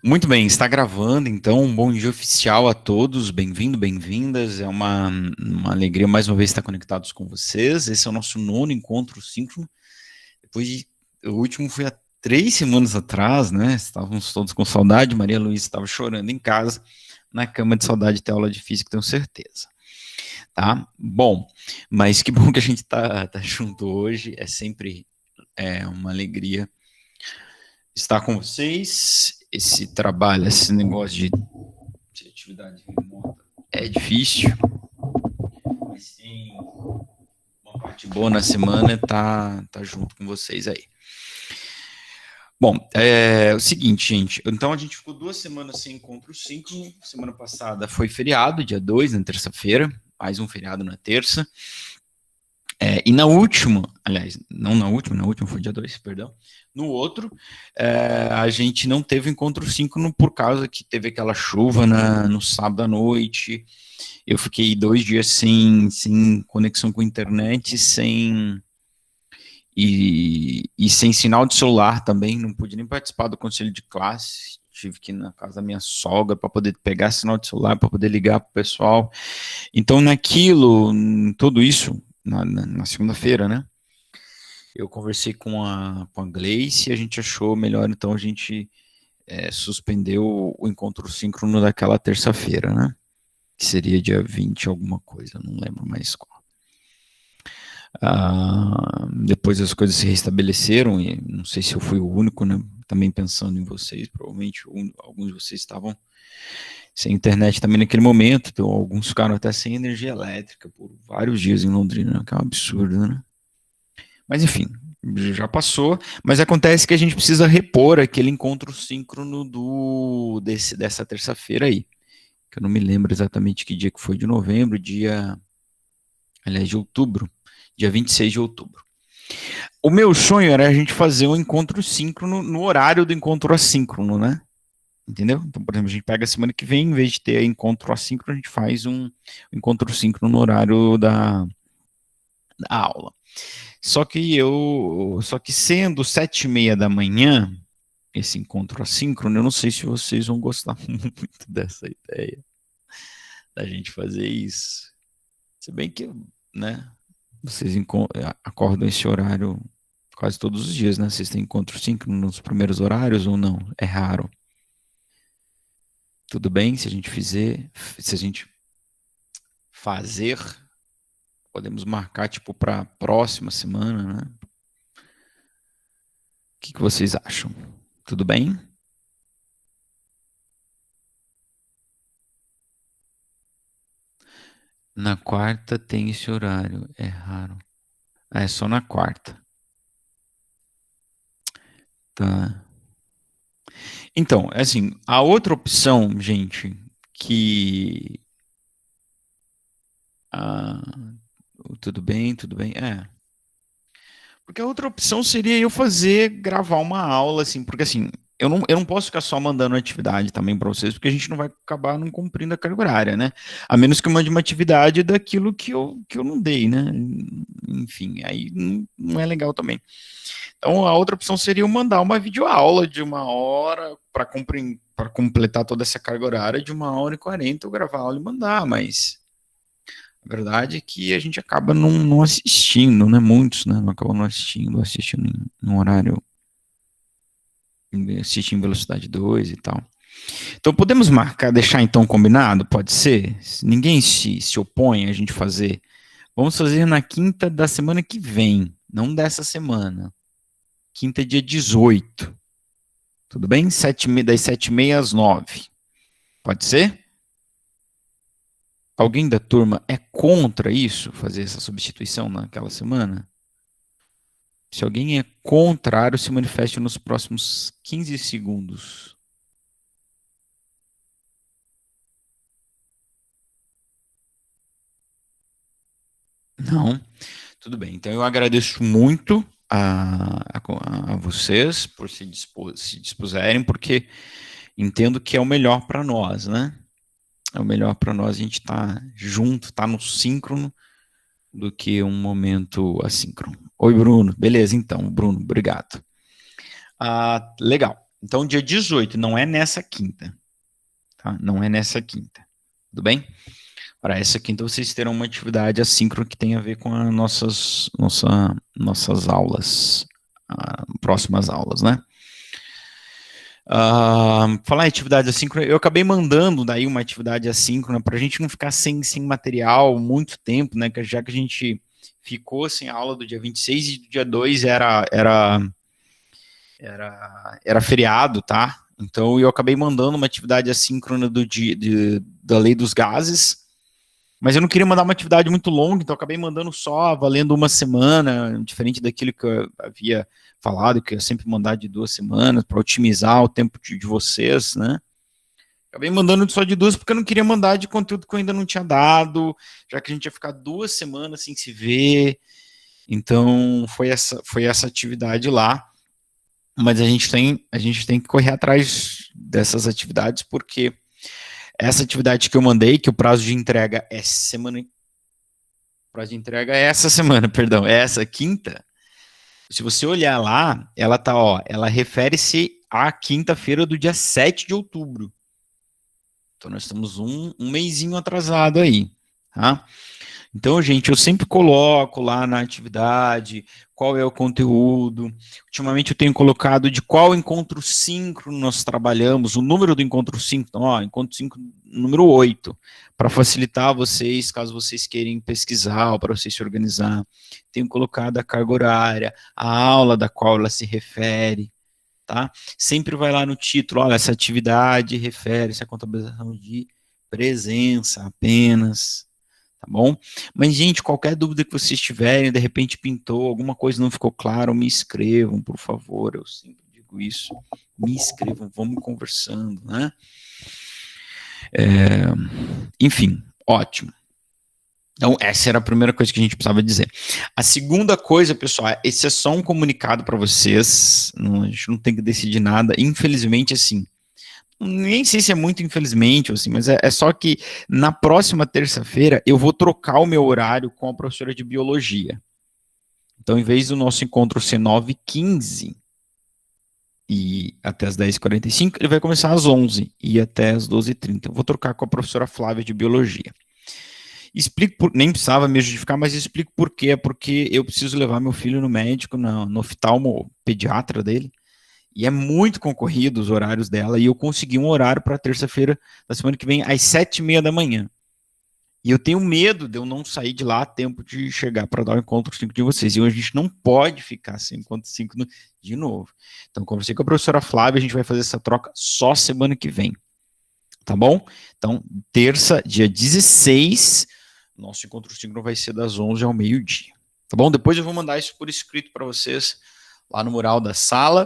Muito bem, está gravando, então, um bom dia oficial a todos, bem-vindo, bem-vindas, é uma alegria mais uma vez estar conectados com vocês, esse é o nosso nono encontro síncrono, o último foi há 3 semanas atrás, né, estávamos todos com saudade, Maria Luísa estava chorando em casa, na cama de saudade de ter aula de física, tenho certeza, tá? Bom, mas que bom que a gente tá junto hoje, é sempre uma alegria estar com vocês. Esse trabalho, esse negócio de atividade remota é difícil, mas tem uma parte boa na semana tá junto com vocês aí. Bom, é o seguinte, gente, então a gente ficou 2 semanas sem encontro síncrono, semana passada foi feriado, dia 2, na terça-feira, mais um feriado na terça, e na última, aliás, não na última foi dia 2, perdão, no outro, a gente não teve encontro síncrono por causa que teve aquela chuva no sábado à noite, eu fiquei 2 dias sem conexão com a internet, e sem sinal de celular também, não pude nem participar do conselho de classe, tive que ir na casa da minha sogra para poder pegar sinal de celular, para poder ligar para o pessoal. Então, em tudo isso, na segunda-feira, né? Eu conversei com a Gleice e a gente achou melhor, então a gente suspendeu o encontro síncrono daquela terça-feira, né? Que seria dia 20 alguma coisa, não lembro mais qual. Depois as coisas se restabeleceram, e não sei se eu fui o único, né? Também pensando em vocês, provavelmente alguns de vocês estavam sem internet também naquele momento, então alguns ficaram até sem energia elétrica por vários dias em Londrina, que é um absurdo, né? Mas enfim, já passou, mas acontece que a gente precisa repor aquele encontro síncrono dessa terça-feira aí, que eu não me lembro exatamente que dia que foi de novembro, aliás, de outubro, dia 26 de outubro. O meu sonho era a gente fazer um encontro síncrono no horário do encontro assíncrono, né? Entendeu? Então, por exemplo, a gente pega a semana que vem, em vez de ter encontro assíncrono, a gente faz um encontro síncrono no horário da aula. Só que sendo 7h30 da manhã, esse encontro assíncrono, eu não sei se vocês vão gostar muito dessa ideia da gente fazer isso. Se bem que, né, vocês acordam esse horário quase todos os dias, né? Vocês têm encontro síncrono nos primeiros horários ou não? É raro. Tudo bem se a gente fazer, podemos marcar tipo para a próxima semana, né? O que vocês acham? Tudo bem? Na quarta tem esse horário, é raro. É só na quarta. Tá. Então, assim, a outra opção, gente, que. Ah, tudo bem, tudo bem. Porque a outra opção seria eu gravar uma aula, assim, porque assim, eu não posso ficar só mandando atividade também para vocês, porque a gente não vai acabar não cumprindo a carga horária, né? A menos que eu mande uma atividade daquilo que eu não dei, né? Enfim, aí não é legal também. Então, a outra opção seria eu mandar uma videoaula de 1 hora para completar toda essa carga horária de 1h40, eu gravar a aula e mandar, mas a verdade é que a gente acaba não assistindo, né? Muitos, né? Não acabam não assistindo em um horário, assistindo em velocidade 2 e tal. Então podemos deixar então combinado? Pode ser? Ninguém se opõe a gente fazer. Vamos fazer na quinta da semana que vem, não dessa semana. Quinta, dia 18. Tudo bem? Das 7h30 às 9. Pode ser? Alguém da turma é contra isso, fazer essa substituição naquela semana? Se alguém é contrário, se manifeste nos próximos 15 segundos. Não? Tudo bem. Então eu agradeço muito a vocês por se dispuserem, porque entendo que é o melhor para nós, né? É o melhor para nós a gente estar junto, estar no síncrono, do que um momento assíncrono. Oi, Bruno. Beleza, então, Bruno, obrigado. Legal. Então, dia 18, não é nessa quinta, tá? Não é nessa quinta, tudo bem? Para essa quinta vocês terão uma atividade assíncrona que tem a ver com as nossas aulas, próximas aulas, né? Falar em atividade assíncrona, eu acabei mandando daí uma atividade assíncrona para a gente não ficar sem material muito tempo, né? Já que a gente ficou sem aula do dia 26 e do dia 2 era feriado, tá? Então eu acabei mandando uma atividade assíncrona da lei dos gases, mas eu não queria mandar uma atividade muito longa, então eu acabei mandando só valendo uma semana, diferente daquilo que eu havia falado, que eu sempre mandar de 2 semanas, para otimizar o tempo de vocês, né? Acabei mandando só de 2, porque eu não queria mandar de conteúdo que eu ainda não tinha dado, já que a gente ia ficar 2 semanas sem se ver. Então, foi essa atividade lá. Mas a gente tem que correr atrás dessas atividades, porque essa atividade que eu mandei, que o prazo de entrega é essa semana, perdão, é essa quinta. Se você olhar lá, ela refere-se à quinta-feira do dia 7 de outubro. Então nós estamos um mesinho atrasado aí, tá? Então, gente, eu sempre coloco lá na atividade qual é o conteúdo. Ultimamente eu tenho colocado de qual encontro síncrono nós trabalhamos, o número do encontro síncrono, encontro síncrono número 8, para facilitar vocês, caso vocês queiram pesquisar ou para vocês se organizar. Tenho colocado a carga horária, a aula da qual ela se refere, tá? Sempre vai lá no título, olha, essa atividade refere-se à contabilização de presença apenas, tá bom? Mas, gente, qualquer dúvida que vocês tiverem, de repente pintou, alguma coisa não ficou claro, me escrevam, por favor, eu sempre digo isso, me escrevam, vamos conversando, né? Enfim, ótimo. Então, essa era a primeira coisa que a gente precisava dizer. A segunda coisa, pessoal, esse é só um comunicado para vocês, a gente não tem que decidir nada, infelizmente, assim, nem sei se é muito infelizmente, assim, mas é só que na próxima terça-feira eu vou trocar o meu horário com a professora de biologia. Então, em vez do nosso encontro ser 9h15 e até as 10h45, ele vai começar às 11h e até às 12h30. Eu vou trocar com a professora Flávia de biologia. Explico, nem precisava me justificar, mas explico por quê. É porque eu preciso levar meu filho no médico, no oftalmo pediatra dele, e é muito concorrido os horários dela, e eu consegui um horário para terça-feira da semana que vem, às 7h30 da manhã. E eu tenho medo de eu não sair de lá a tempo de chegar para dar o encontro 5 de vocês. E hoje a gente não pode ficar sem encontro 5 de novo. Então, conversei com a professora Flávia, a gente vai fazer essa troca só semana que vem. Tá bom? Então, terça, dia 16, nosso encontro 5 vai ser das 11 ao meio-dia. Tá bom? Depois eu vou mandar isso por escrito para vocês lá no mural da sala.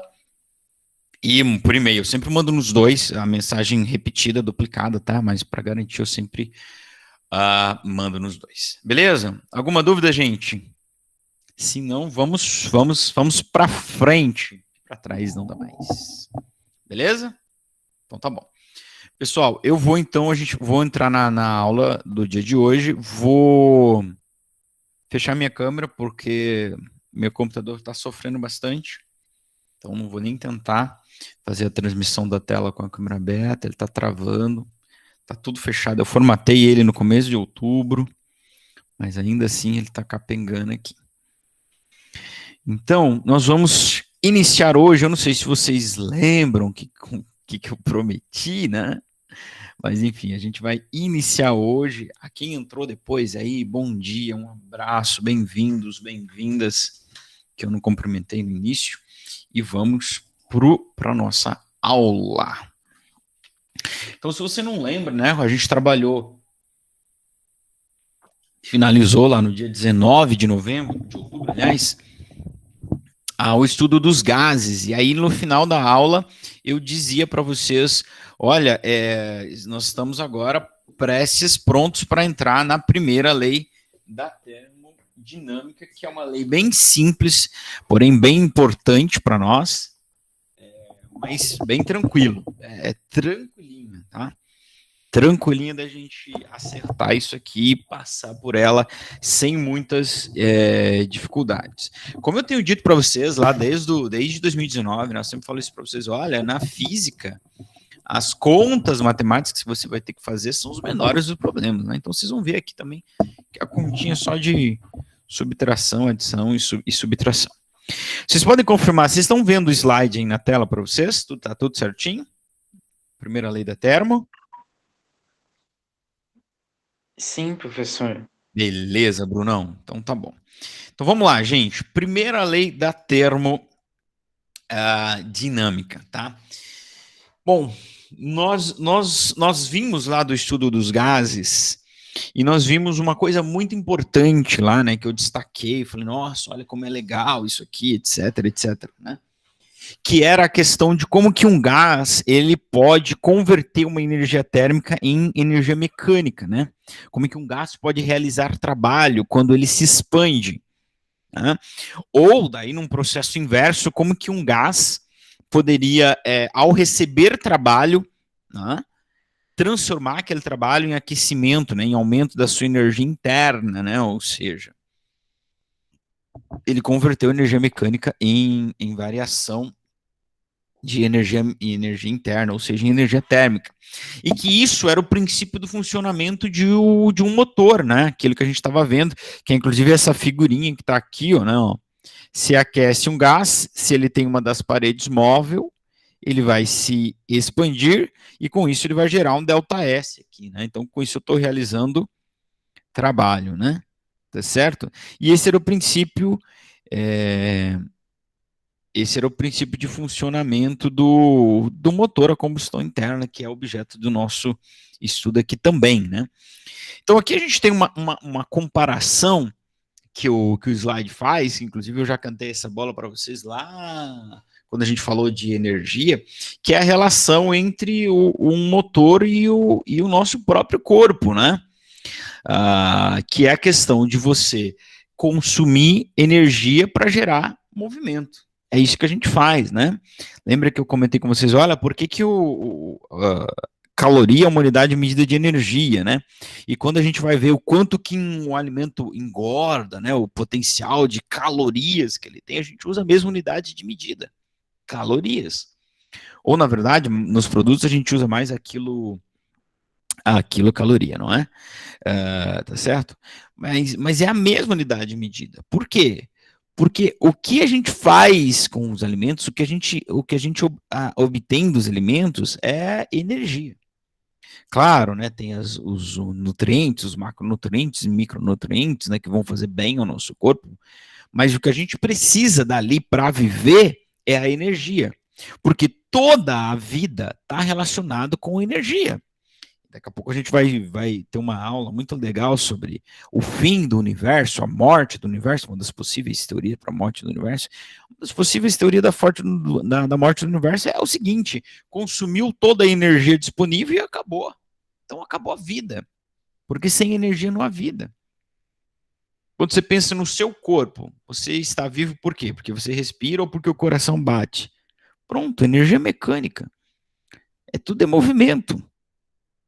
E por e-mail, eu sempre mando nos dois, a mensagem repetida, duplicada, tá? Mas para garantir, eu sempre mando nos dois. Beleza? Alguma dúvida, gente? Se não, vamos para frente. Para trás não dá mais. Beleza? Então tá bom. Pessoal, eu vou então, vou entrar na aula do dia de hoje, vou fechar minha câmera, porque meu computador está sofrendo bastante. Então não vou nem tentar fazer a transmissão da tela com a câmera aberta, ele está travando, está tudo fechado. Eu formatei ele no começo de outubro, mas ainda assim ele está capengando aqui. Então, nós vamos iniciar hoje, eu não sei se vocês lembram o que eu prometi, né? Mas enfim, a gente vai iniciar hoje. A quem entrou depois aí, bom dia, um abraço, bem-vindos, bem-vindas, que eu não cumprimentei no início. E vamos para a nossa aula. Então, se você não lembra, né, a gente finalizou lá no dia 19 de novembro, de outubro, aliás, o estudo dos gases. E aí, no final da aula, eu dizia para vocês, olha, nós estamos agora prontos para entrar na primeira lei da termodinâmica, que é uma lei bem simples, porém bem importante para nós, mas bem tranquilo, tranquilinho, tá? tranquilinha da gente acertar isso aqui e passar por ela sem muitas dificuldades. Como eu tenho dito para vocês lá desde 2019, nós sempre falamos isso para vocês, olha, na física, as contas matemáticas que você vai ter que fazer são os menores dos problemas, né? Então vocês vão ver aqui também que a continha é só de subtração, adição e subtração. Vocês podem confirmar, vocês estão vendo o slide aí na tela para vocês? Tá tudo certinho? Primeira lei da termo. Sim, professor. Beleza, Brunão. Então tá bom. Então vamos lá, gente. Primeira lei da termodinâmica, tá? Bom, nós vimos lá do estudo dos gases e nós vimos uma coisa muito importante lá, né? Que eu destaquei, falei, nossa, olha como é legal isso aqui, etc, etc, né? Que era a questão de como que um gás ele pode converter uma energia térmica em energia mecânica, né? Como que um gás pode realizar trabalho quando ele se expande, né? Ou daí num processo inverso, como que um gás poderia, ao receber trabalho, né, transformar aquele trabalho em aquecimento, né, em aumento da sua energia interna, né? Ou seja, ele converteu energia mecânica em variação de energia interna, ou seja, em energia térmica. E que isso era o princípio do funcionamento de um motor, né? Aquilo que a gente estava vendo, que é inclusive essa figurinha que está aqui, ó, né? Ó. Se aquece um gás, se ele tem uma das paredes móvel, ele vai se expandir e com isso ele vai gerar um ΔS aqui, né? Então, com isso eu estou realizando trabalho, né? Tá certo? E esse era o princípio de funcionamento do motor a combustão interna, que é objeto do nosso estudo aqui também, né? Então aqui a gente tem uma comparação que o slide faz, inclusive eu já cantei essa bola para vocês lá quando a gente falou de energia, que é a relação entre um motor e o nosso próprio corpo, né? Que é a questão de você consumir energia para gerar movimento. É isso que a gente faz, né? Lembra que eu comentei com vocês, olha, por que caloria é uma unidade de medida de energia, né? E quando a gente vai ver o quanto que um alimento engorda, né, o potencial de calorias que ele tem, a gente usa a mesma unidade de medida, calorias. Ou, na verdade, nos produtos a gente usa mais aquilo caloria, não é? Tá certo? Mas é a mesma unidade de medida. Por quê? Porque o que a gente faz com os alimentos, o que a gente obtém dos alimentos é energia. Claro, né, tem os nutrientes, os macronutrientes e micronutrientes, né, que vão fazer bem ao nosso corpo, mas o que a gente precisa dali para viver é a energia, porque toda a vida está relacionada com energia. Daqui a pouco a gente vai ter uma aula muito legal sobre o fim do universo, a morte do universo, uma das possíveis teorias para a morte do universo. Uma das possíveis teorias da morte do universo é o seguinte: consumiu toda a energia disponível e acabou. Então acabou a vida. Porque sem energia não há vida. Quando você pensa no seu corpo, você está vivo por quê? Porque você respira ou porque o coração bate. Pronto, energia mecânica. Tudo é movimento.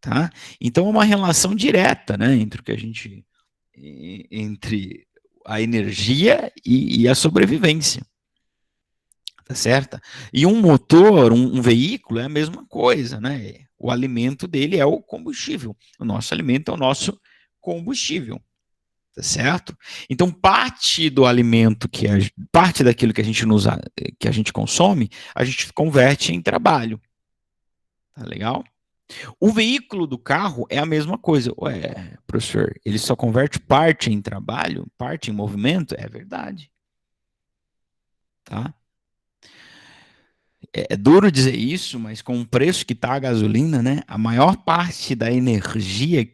Tá? Então é uma relação direta, né, entre a energia e a sobrevivência, tá certo? E um motor, um veículo é a mesma coisa, né? O alimento dele é o combustível. O nosso alimento é o nosso combustível, tá certo? Então parte do alimento parte daquilo que a gente usa, que a gente consome, a gente converte em trabalho. Tá legal? O veículo do carro é a mesma coisa. Ué, professor, ele só converte parte em trabalho, parte em movimento? É verdade. Tá? É duro dizer isso, mas com o preço que está a gasolina, né? A maior parte da energia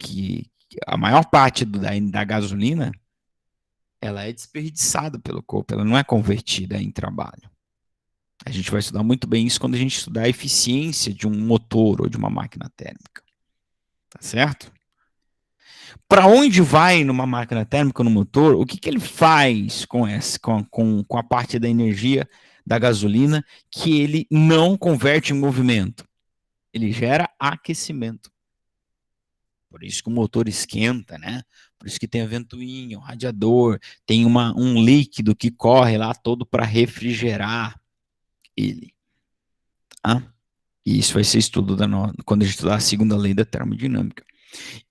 a maior parte da gasolina, ela é desperdiçada pelo corpo, ela não é convertida em trabalho. A gente vai estudar muito bem isso quando a gente estudar a eficiência de um motor ou de uma máquina térmica. Tá certo? Para onde vai numa máquina térmica, no motor, o que ele faz com a parte da energia da gasolina que ele não converte em movimento? Ele gera aquecimento. Por isso que o motor esquenta, né? Por isso que tem a ventoinha, o radiador, tem um líquido que corre lá todo para refrigerar ele. Tá? E isso vai ser estudo quando a gente estudar a segunda lei da termodinâmica.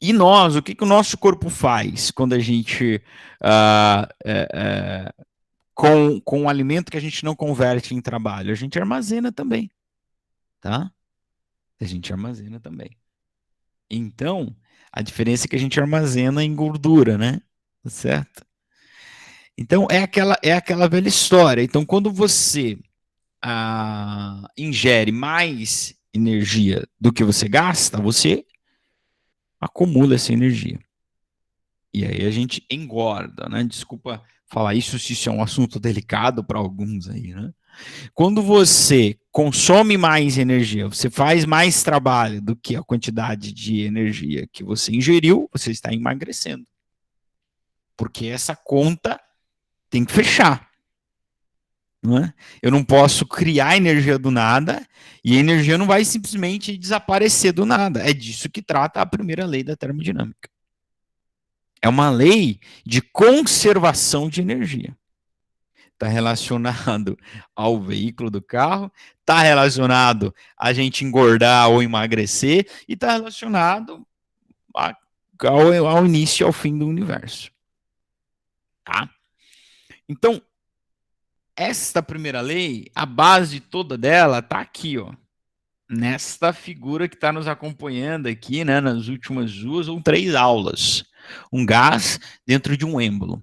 E nós, o que, que o nosso corpo faz quando a gente, com o alimento que a gente não converte em trabalho, a gente armazena também, tá? A gente armazena também. Então, a diferença é que a gente armazena em gordura, né? Certo? Então, é aquela velha história. Então, quando você ingere mais energia do que você gasta, você acumula essa energia. E aí a gente engorda, né? Desculpa falar isso, se isso é um assunto delicado para alguns aí, né? Quando você consome mais energia, você faz mais trabalho do que a quantidade de energia que você ingeriu, você está emagrecendo. Porque essa conta tem que fechar. Não é? Eu não posso criar energia do nada e a energia não vai simplesmente desaparecer do nada. É disso que trata a primeira lei da termodinâmica. É uma lei de conservação de energia. Está relacionado ao veículo do carro, está relacionado a gente engordar ou emagrecer e está relacionado ao início e ao fim do universo. Tá? Então, esta primeira lei, a base toda dela está aqui, ó, nesta figura que está nos acompanhando aqui, né, nas últimas 2 ou 3 aulas. Um gás dentro de um êmbolo.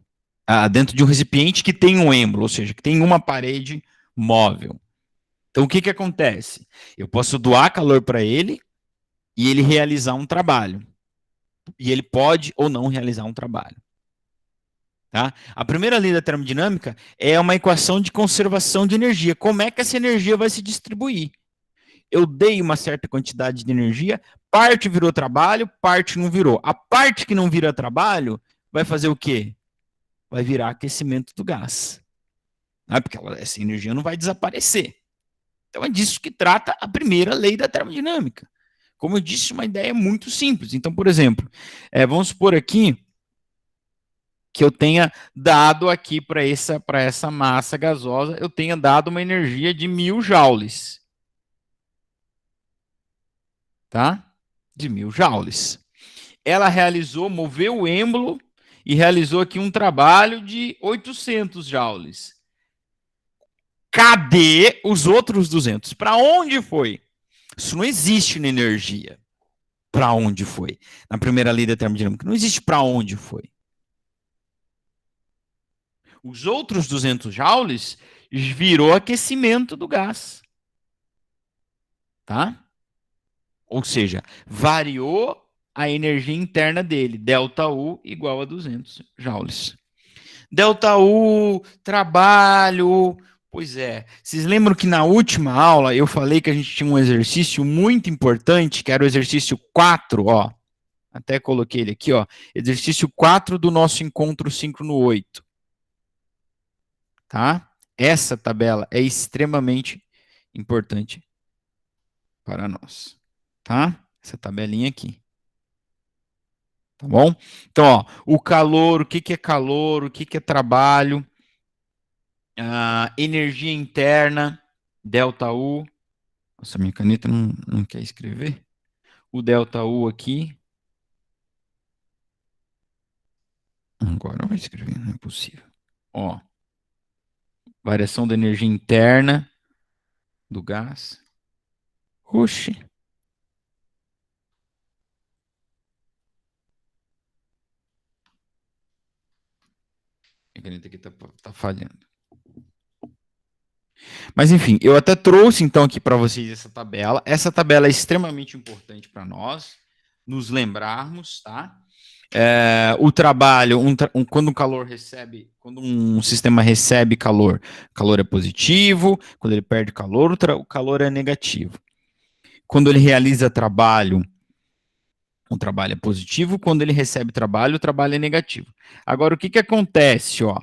Dentro de um recipiente que tem um êmbolo, ou seja, que tem uma parede móvel. Então, o que acontece? Eu posso doar calor para ele e ele realizar um trabalho. E ele pode ou não realizar um trabalho. Tá? A primeira lei da termodinâmica é uma equação de conservação de energia. Como é que essa energia vai se distribuir? Eu dei uma certa quantidade de energia, parte virou trabalho, parte não virou. A parte que não vira trabalho vai fazer o quê? Vai virar aquecimento do gás. Porque essa energia não vai desaparecer. Então é disso que trata a primeira lei da termodinâmica. Como eu disse, uma ideia muito simples. Então, por exemplo, vamos supor aqui que eu tenha dado aqui para essa massa gasosa, eu tenha dado uma energia de 1000 joules. Tá? De 1000 joules. Ela moveu o êmbolo e realizou aqui um trabalho de 800 joules. Cadê os outros 200? Para onde foi? Isso não existe na energia. Para onde foi? Na primeira lei da termodinâmica, não existe para onde foi. Os outros 200 joules virou aquecimento do gás. Tá? Ou seja, variou a energia interna dele, ΔU igual a 200 joules. ΔU, trabalho. Pois é. Vocês lembram que na última aula eu falei que a gente tinha um exercício muito importante, que era o exercício 4, ó. Até coloquei ele aqui, ó. Exercício 4 do nosso encontro síncrono 8. Tá? Essa tabela é extremamente importante para nós. Tá? Essa tabelinha aqui. Tá bom? Então, ó, o calor, o que é calor, o que é trabalho, energia interna, ΔU. Nossa, minha caneta não quer escrever. O ΔU aqui. Agora vai escrever, não é possível. Ó, variação da energia interna do gás. Oxi. A caneta aqui tá falhando. Mas enfim, eu até trouxe então aqui para vocês essa tabela. Essa tabela é extremamente importante para nós nos lembrarmos, tá? O trabalho, quando quando um sistema recebe calor, calor é positivo. Quando ele perde calor, o calor é negativo. Quando ele realiza trabalho, o trabalho é positivo. Quando ele recebe trabalho, o trabalho é negativo. Agora, o que acontece, ó?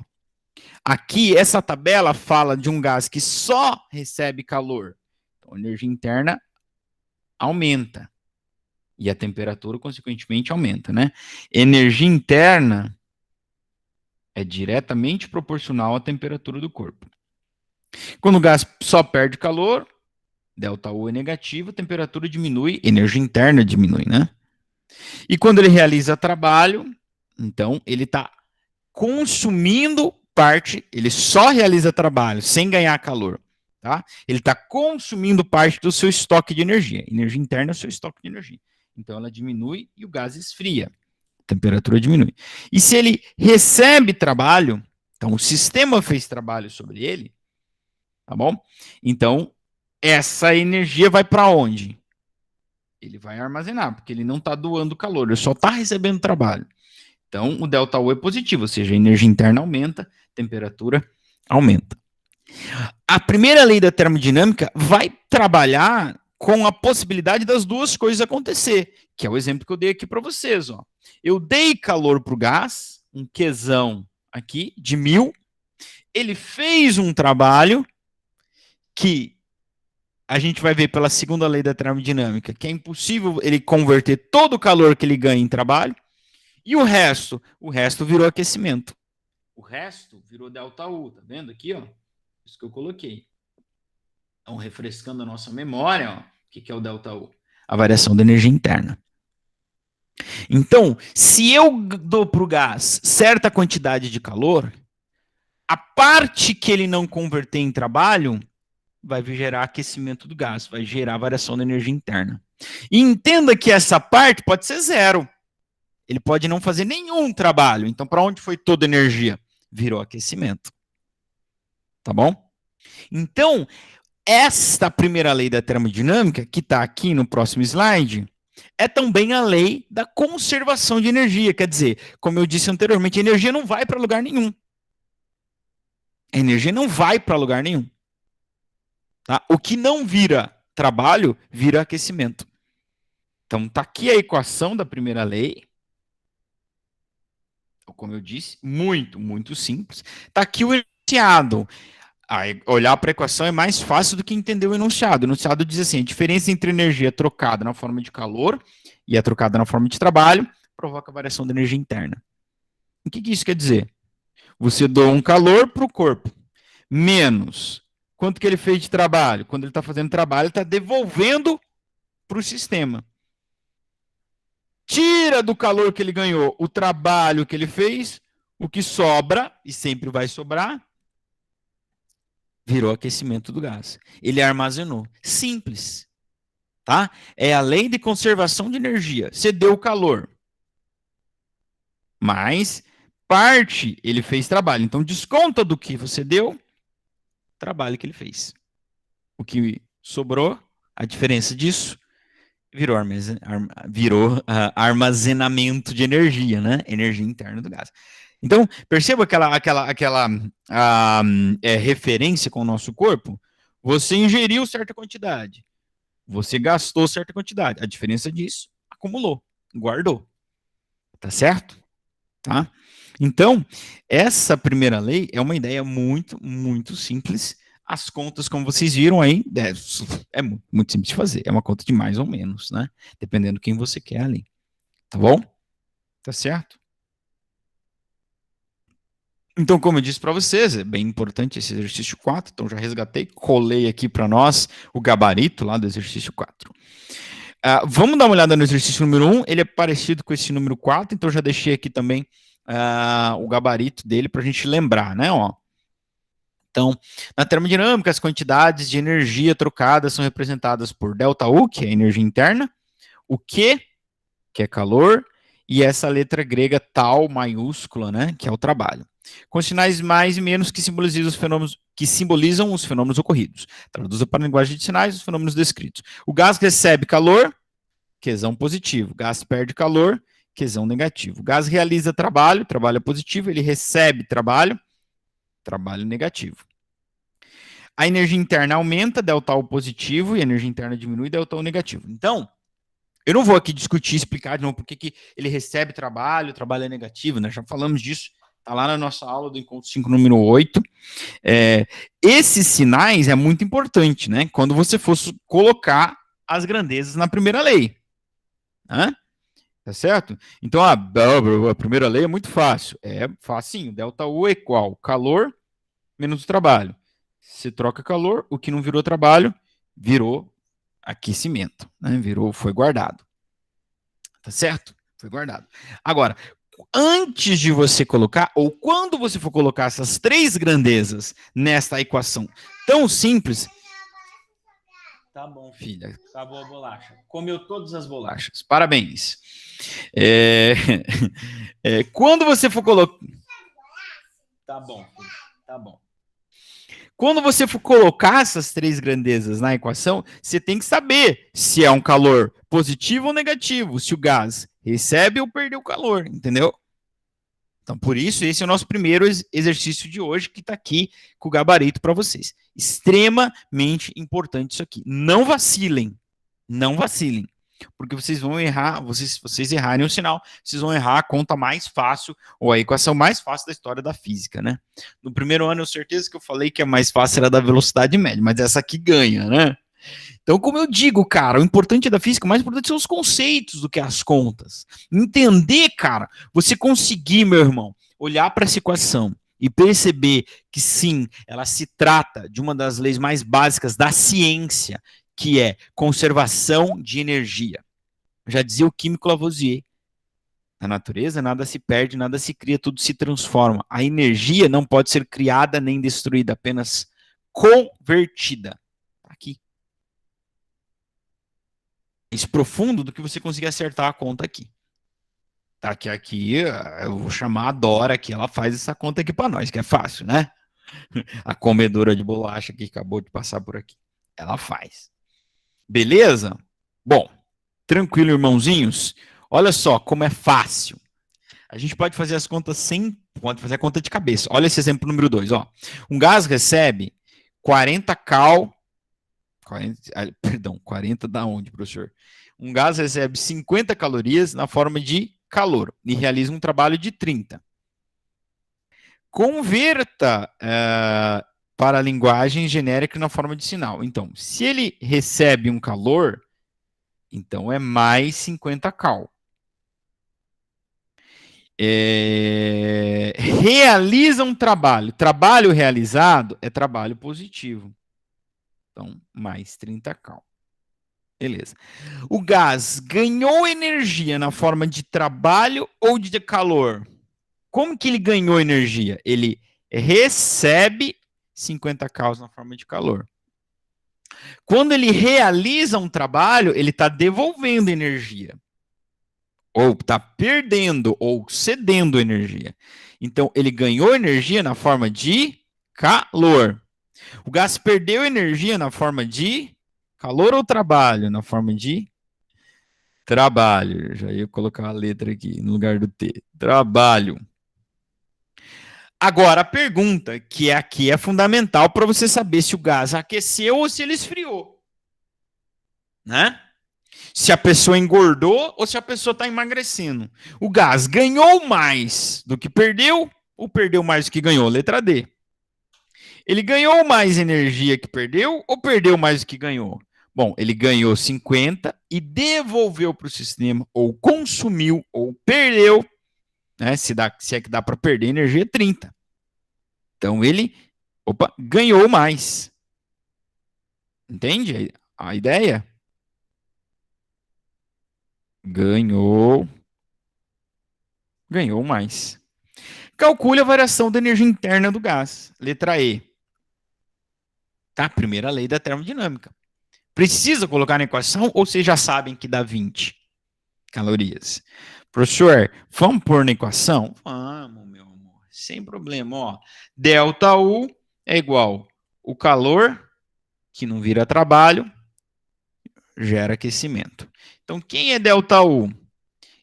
Aqui, essa tabela fala de um gás que só recebe calor. Então, a energia interna aumenta. E a temperatura, consequentemente, aumenta, né? Energia interna é diretamente proporcional à temperatura do corpo. Quando o gás só perde calor, ΔU é negativo, a temperatura diminui, energia interna diminui, né? E quando ele realiza trabalho, então ele está consumindo parte, ele só realiza trabalho sem ganhar calor, tá? Ele está consumindo parte do seu estoque de energia. Energia interna é o seu estoque de energia. Então ela diminui e o gás esfria. A temperatura diminui. E se ele recebe trabalho, então o sistema fez trabalho sobre ele, tá bom? Então essa energia vai para onde? Ele vai armazenar, porque ele não está doando calor, ele só está recebendo trabalho. Então, o ΔU é positivo, ou seja, a energia interna aumenta, a temperatura aumenta. A primeira lei da termodinâmica vai trabalhar com a possibilidade das duas coisas acontecer, que é o exemplo que eu dei aqui para vocês. Ó. Eu dei calor para o gás, um Qzão aqui, de 1000, ele fez um trabalho que a gente vai ver pela segunda lei da termodinâmica, que é impossível ele converter todo o calor que ele ganha em trabalho, e o resto virou aquecimento. O resto virou ΔU, tá vendo aqui, ó? Isso que eu coloquei. Então, refrescando a nossa memória, ó, o que é o ΔU? A variação da energia interna. Então, se eu dou para o gás certa quantidade de calor, a parte que ele não converter em trabalho vai gerar aquecimento do gás, vai gerar variação da energia interna. E entenda que essa parte pode ser zero. Ele pode não fazer nenhum trabalho. Então, para onde foi toda a energia? Virou aquecimento. Tá bom? Então, esta primeira lei da termodinâmica, que está aqui no próximo slide, é também a lei da conservação de energia. Quer dizer, como eu disse anteriormente, a energia não vai para lugar nenhum. A energia não vai para lugar nenhum. Tá? O que não vira trabalho, vira aquecimento. Então, está aqui a equação da primeira lei. Como eu disse, muito simples. Está aqui o enunciado. Olhar para a equação é mais fácil do que entender o enunciado. O enunciado diz assim, a diferença entre energia trocada na forma de calor e a trocada na forma de trabalho provoca variação da energia interna. O que isso quer dizer? Você doa um calor para o corpo, menos quanto que ele fez de trabalho. Quando ele está fazendo trabalho, ele está devolvendo para o sistema. Tira do calor que ele ganhou o trabalho que ele fez, o que sobra, e sempre vai sobrar, virou aquecimento do gás. Ele armazenou. Simples. Tá? É a lei de conservação de energia. Você deu calor. Mas parte ele fez trabalho. Então desconta do que você deu, trabalho que ele fez. O que sobrou, a diferença disso, virou armazenamento de energia, né? Energia interna do gás. Então, perceba aquela referência com o nosso corpo? Você ingeriu certa quantidade. Você gastou certa quantidade. A diferença disso, acumulou, guardou. Tá certo? Tá? Então, essa primeira lei é uma ideia muito simples. As contas, como vocês viram aí, é muito simples de fazer. É uma conta de mais ou menos, né? Dependendo de quem você quer ali. Tá bom? Tá certo? Então, como eu disse para vocês, é bem importante esse exercício 4. Então, já resgatei, colei aqui para nós o gabarito lá do exercício 4. Vamos dar uma olhada no exercício número 1. Ele é parecido com esse número 4, então já deixei aqui também o gabarito dele para a gente lembrar, né? Ó. Então, na termodinâmica, as quantidades de energia trocadas são representadas por ΔU, que é a energia interna, o Q, que é calor, e essa letra grega tal maiúscula, né, que é o trabalho. Com sinais mais e menos que simbolizam os fenômenos ocorridos. Traduza para a linguagem de sinais os fenômenos descritos. O gás recebe calor, Qzão positivo. O gás perde calor, Qzão negativo. O gás realiza trabalho, trabalho positivo, ele recebe trabalho negativo. A energia interna aumenta, ΔU positivo, e a energia interna diminui, ΔU negativo. Então, eu não vou aqui discutir, explicar de novo por que ele recebe trabalho é negativo, né? Já falamos disso, está lá na nossa aula do Encontro 5, número 8. Esses sinais é muito importante, né? Quando você fosse colocar as grandezas na primeira lei. Hã? Tá certo? Então, a primeira lei é muito fácil. É facinho. Delta U é igual calor menos o trabalho. Se troca calor, o que não virou trabalho, virou aquecimento. Né? Foi guardado. Tá certo? Foi guardado. Agora, antes de você colocar, ou quando você for colocar essas três grandezas nesta equação tão simples. Tá bom, filha. Acabou a bolacha. Comeu todas as bolachas. Parabéns. Quando você for colocar. Tá bom, filho. Tá bom. Quando você for colocar essas três grandezas na equação, você tem que saber se é um calor positivo ou negativo, se o gás recebe ou perdeu calor, entendeu? Então, por isso, esse é o nosso primeiro exercício de hoje, que está aqui com o gabarito para vocês. Extremamente importante isso aqui. Não vacilem. Não vacilem. Porque vocês vão errar, vocês errarem o sinal, vocês vão errar a conta mais fácil, ou a equação mais fácil da história da física, né? No primeiro ano, eu certeza que eu falei que a mais fácil era da velocidade média, mas essa aqui ganha, né? Então, como eu digo, cara, o importante da física, o mais importante são os conceitos do que as contas. Entender, cara, você conseguir, meu irmão, olhar para essa equação e perceber que sim, ela se trata de uma das leis mais básicas da ciência, que é conservação de energia. Já dizia o químico Lavoisier. Na natureza, nada se perde, nada se cria, tudo se transforma. A energia não pode ser criada nem destruída, apenas convertida. Aqui. Mais profundo do que você conseguir acertar a conta aqui. Tá, que aqui eu vou chamar a Dora que ela faz essa conta aqui para nós, que é fácil, né? A comedora de bolacha que acabou de passar por aqui. Ela faz. Beleza? Bom, tranquilo, irmãozinhos? Olha só como é fácil. A gente pode fazer as contas pode fazer a conta de cabeça. Olha esse exemplo número 2, ó. Um gás recebe 40 cal 40 da onde, professor? Um gás recebe 50 calorias na forma de calor e realiza um trabalho de 30. Converta para a linguagem genérica na forma de sinal. Então, se ele recebe um calor, então é mais 50 cal. Realiza um trabalho. Trabalho realizado é trabalho positivo. Então, mais 30 cal. Beleza. O gás ganhou energia na forma de trabalho ou de calor? Como que ele ganhou energia? Ele recebe 50 caus na forma de calor. Quando ele realiza um trabalho, ele está devolvendo energia. Ou está perdendo, ou cedendo energia. Então, ele ganhou energia na forma de calor. O gás perdeu energia na forma de calor ou trabalho? Na forma de trabalho. Já ia colocar a letra aqui no lugar do T. Trabalho. Agora, a pergunta que aqui é fundamental para você saber se o gás aqueceu ou se ele esfriou. Né? Se a pessoa engordou ou se a pessoa está emagrecendo. O gás ganhou mais do que perdeu ou perdeu mais do que ganhou? Letra D. Ele ganhou mais energia que perdeu ou perdeu mais do que ganhou? Bom, ele ganhou 50 e devolveu para o sistema, ou consumiu, ou perdeu, né? Se é que dá para perder energia, 30. Então ele, ganhou mais. Entende a ideia? Ganhou mais. Calcule a variação da energia interna do gás. Letra E. Tá? Primeira lei da termodinâmica. Precisa colocar na equação ou vocês já sabem que dá 20 calorias? Professor, vamos pôr na equação? Vamos, meu amor. Sem problema. Ó. Delta U é igual o calor, que não vira trabalho, gera aquecimento. Então, quem é delta U?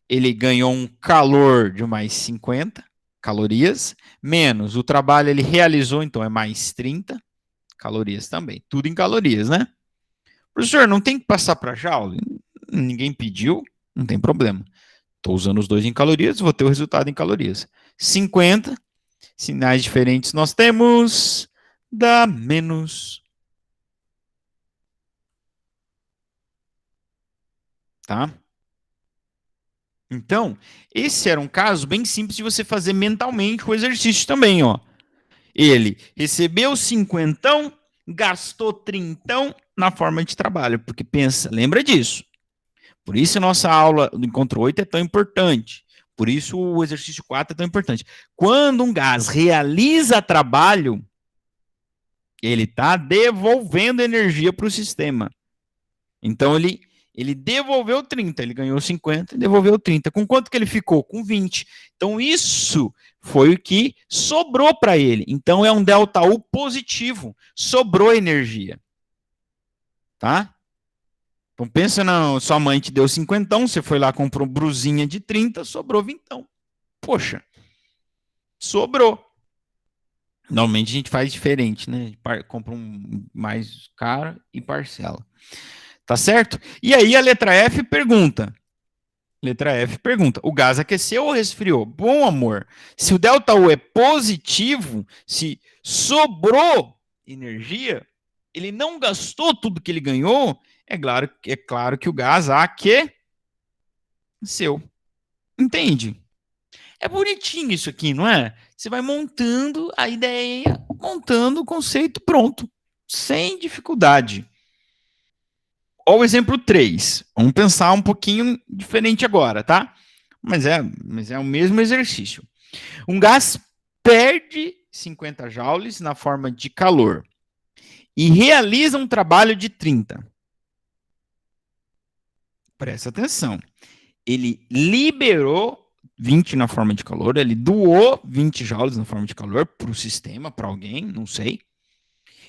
Ele ganhou um calor de mais 50 calorias, menos o trabalho ele realizou, então é mais 30 calorias também. Tudo em calorias, né? Professor, não tem que passar para Joule? Ninguém pediu, não tem problema. Estou usando os dois em calorias, vou ter o resultado em calorias. 50, sinais diferentes nós temos, dá menos. Tá? Então, esse era um caso bem simples de você fazer mentalmente o exercício também, ó. Ele recebeu cinquentão, gastou trintão na forma de trabalho, porque pensa, lembra disso. Por isso a nossa aula do encontro 8 é tão importante. Por isso o exercício 4 é tão importante. Quando um gás realiza trabalho, ele está devolvendo energia para o sistema. Então ele devolveu 30, ele ganhou 50 e devolveu 30. Com quanto que ele ficou? Com 20. Então isso foi o que sobrou para ele. Então é um delta U positivo, sobrou energia. Tá? Então pensa na sua mãe te deu 50, você foi lá comprou brusinha de 30, sobrou 20. Poxa, sobrou. Normalmente a gente faz diferente, né? Compra um mais caro e parcela. Tá certo? E aí a letra F pergunta. Letra F pergunta: o gás aqueceu ou resfriou? Bom, amor, se o delta U é positivo, se sobrou energia, ele não gastou tudo que ele ganhou, é claro que o gás aqueceu. Entende? É bonitinho isso aqui, não é? Você vai montando a ideia, montando o conceito, pronto. Sem dificuldade. Olha o exemplo 3. Vamos pensar um pouquinho diferente agora, tá? Mas é o mesmo exercício. Um gás perde 50 joules na forma de calor e realiza um trabalho de 30. Presta atenção. Ele liberou 20 na forma de calor, ele doou 20 joules na forma de calor para o sistema, para alguém, não sei,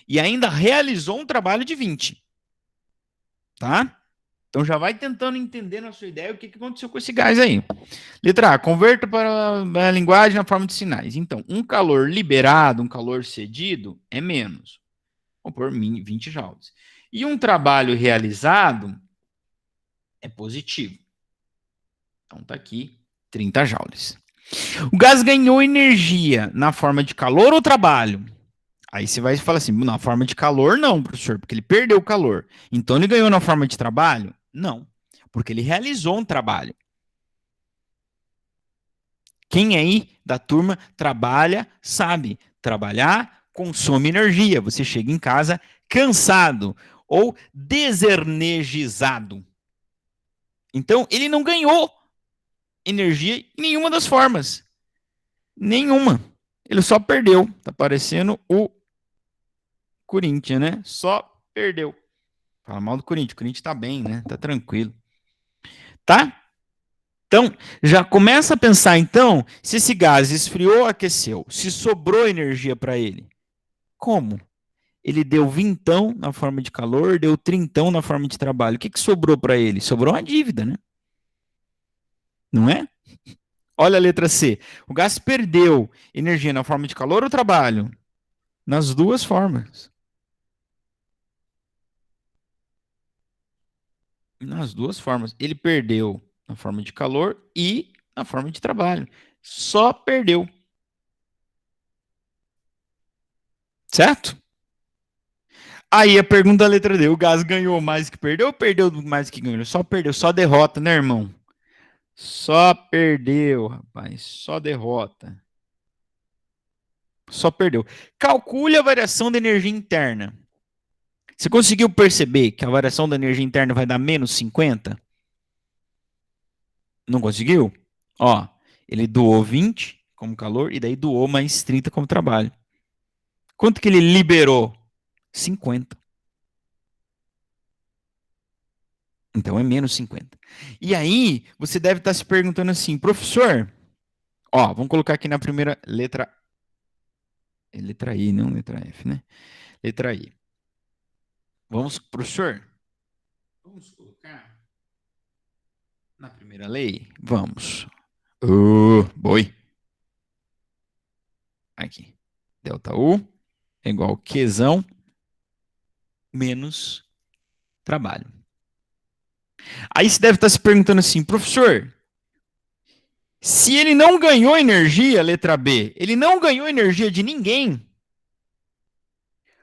e ainda realizou um trabalho de 20. Tá? Então já vai tentando entender na sua ideia o que aconteceu com esse gás aí. Letra A, converta para a linguagem na forma de sinais. Então, um calor liberado, um calor cedido, é menos. Vamos pôr 20 joules. E um trabalho realizado é positivo. Então tá aqui 30 joules. O gás ganhou energia na forma de calor ou trabalho? Aí você vai falar assim, na forma de calor não, professor, porque ele perdeu o calor. Então ele ganhou na forma de trabalho? Não, porque ele realizou um trabalho. Quem aí da turma trabalha, sabe, trabalhar consome energia. Você chega em casa cansado ou desenergizado. Então ele não ganhou energia em nenhuma das formas. Nenhuma. Ele só perdeu. Tá parecendo o Corinthians, né? Só perdeu. Fala mal do Corinthians. O Corinthians tá bem, né? Tá tranquilo. Tá? Então, já começa a pensar, então, se esse gás esfriou ou aqueceu. Se sobrou energia para ele. Como? Ele deu vintão na forma de calor, deu trintão na forma de trabalho. O que sobrou para ele? Sobrou uma dívida, né? Não é? Olha a letra C. O gás perdeu energia na forma de calor ou trabalho? Nas duas formas. Nas duas formas. Ele perdeu na forma de calor e na forma de trabalho. Só perdeu. Certo? Aí a pergunta da letra D. O gás ganhou mais que perdeu ou perdeu mais que ganhou? Só perdeu, só derrota, né, irmão? Só perdeu, rapaz. Só derrota. Só perdeu. Calcule a variação da energia interna. Você conseguiu perceber que a variação da energia interna vai dar menos 50? Não conseguiu? Ó, ele doou 20 como calor e daí doou mais 30 como trabalho. Quanto que ele liberou? 50. Então é menos 50. E aí, você deve estar se perguntando assim, professor, ó, vamos colocar aqui na primeira letra. Letra I, não letra F, né? Letra I. Vamos, professor, vamos colocar na primeira lei? Vamos. Boi. Aqui. Delta U é igual a Qzão menos trabalho. Aí você deve estar se perguntando assim, professor, se ele não ganhou energia, letra B, ele não ganhou energia de ninguém,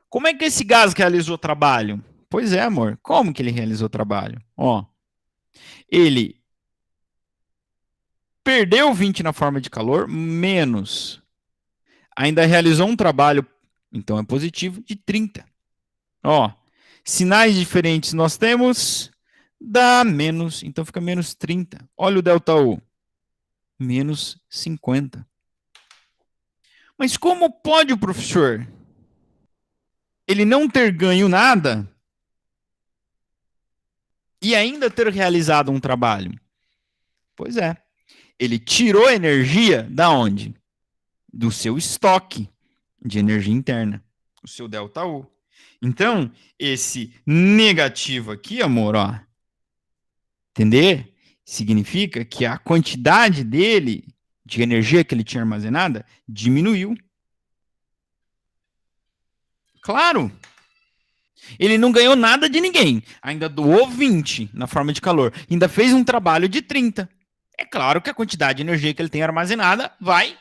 como é que esse gás realizou o trabalho? Pois é, amor. Como que ele realizou o trabalho? Ó, ele perdeu 20 na forma de calor, menos. Ainda realizou um trabalho, então é positivo, de 30. Ó, sinais diferentes nós temos, dá menos, então fica menos 30. Olha o ΔU, menos 50. Mas como pode o professor ele não ter ganho nada e ainda ter realizado um trabalho? Pois é, ele tirou energia da onde? Do seu estoque de energia interna, o seu ΔU. Então, esse negativo aqui, amor, ó, entender? Significa que a quantidade dele, de energia que ele tinha armazenada, diminuiu. Claro, ele não ganhou nada de ninguém, ainda doou 20 na forma de calor, ainda fez um trabalho de 30. É claro que a quantidade de energia que ele tem armazenada vai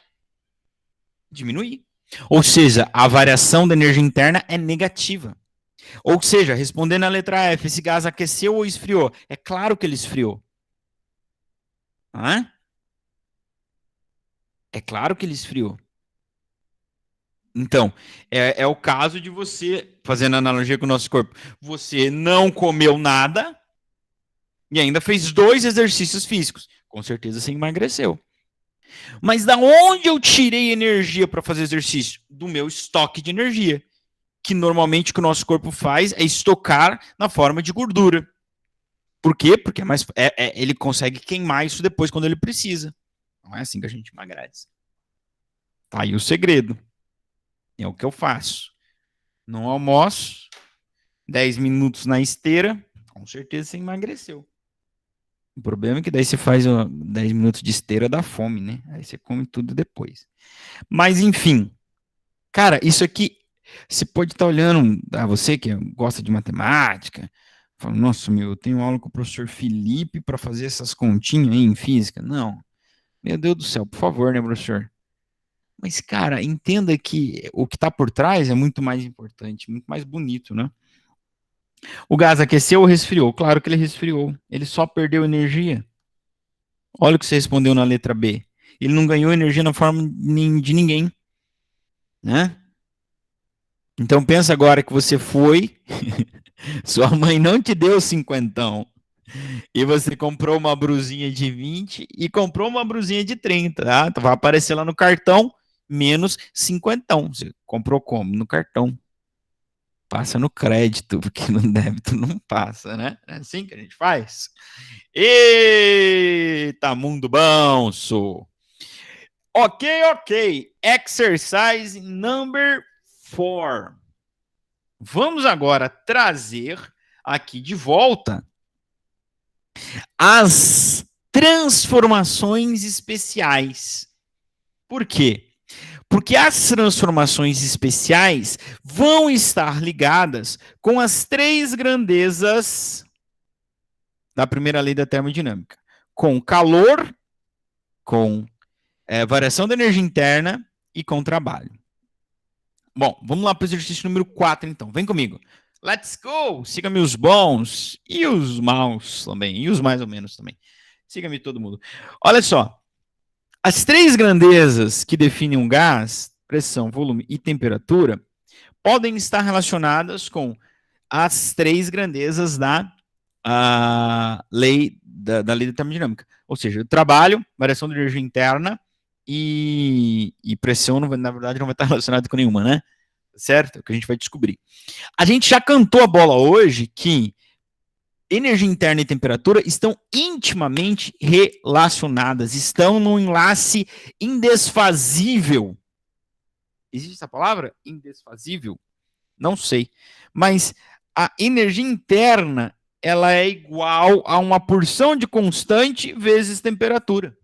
diminuir. Ou seja, a variação da energia interna é negativa. Ou seja, respondendo a letra F, esse gás aqueceu ou esfriou? É claro que ele esfriou. Hã? É claro que ele esfriou. Então, é o caso de você, fazendo analogia com o nosso corpo, você não comeu nada e ainda fez 2 exercícios físicos. Com certeza você emagreceu. Mas da onde eu tirei energia para fazer exercício? Do meu estoque de energia. Que normalmente o que o nosso corpo faz é estocar na forma de gordura. Por quê? Porque ele consegue queimar isso depois quando ele precisa. Não é assim que a gente emagrece. Tá aí o segredo. É o que eu faço. Não almoço, 10 minutos na esteira, com certeza você emagreceu. O problema é que daí você faz 10 minutos de esteira, dá fome, né? Aí você come tudo depois. Mas enfim, cara, isso aqui, você pode estar olhando, você que gosta de matemática, falando, nossa, meu, eu tenho aula com o professor Felipe para fazer essas continhas aí em física. Não, meu Deus do céu, por favor, né, professor? Mas, cara, entenda que o que está por trás é muito mais importante, muito mais bonito, né? O gás aqueceu ou resfriou? Claro que ele resfriou. Ele só perdeu energia. Olha o que você respondeu na letra B. Ele não ganhou energia na forma de ninguém, né? Então pensa agora que você foi, sua mãe não te deu 50, e você comprou uma brusinha de 20 e comprou uma brusinha de 30, tá? Então vai aparecer lá no cartão menos 50. Você comprou como? No cartão. Passa no crédito, porque no débito não passa, né? É assim que a gente faz. Eita, mundo bom, sou. Ok. Exercise number 4. Vamos agora trazer aqui de volta as transformações especiais. Por quê? Porque as transformações especiais vão estar ligadas com as 3 grandezas da primeira lei da termodinâmica: com calor, com variação da energia interna e com trabalho. Bom, vamos lá para o exercício número 4, então. Vem comigo. Let's go! Siga-me os bons e os maus também, e os mais ou menos também. Siga-me todo mundo. Olha só, as 3 grandezas que definem um gás, pressão, volume e temperatura, podem estar relacionadas com as 3 grandezas da lei da termodinâmica. Ou seja, o trabalho, variação da energia interna e pressão, na verdade, não vai estar relacionado com nenhuma, né? Certo? É o que a gente vai descobrir. A gente já cantou a bola hoje que energia interna e temperatura estão intimamente relacionadas, estão num enlace indesfazível. Existe essa palavra? Indesfazível? Não sei. Mas a energia interna, ela é igual a uma porção de constante vezes temperatura.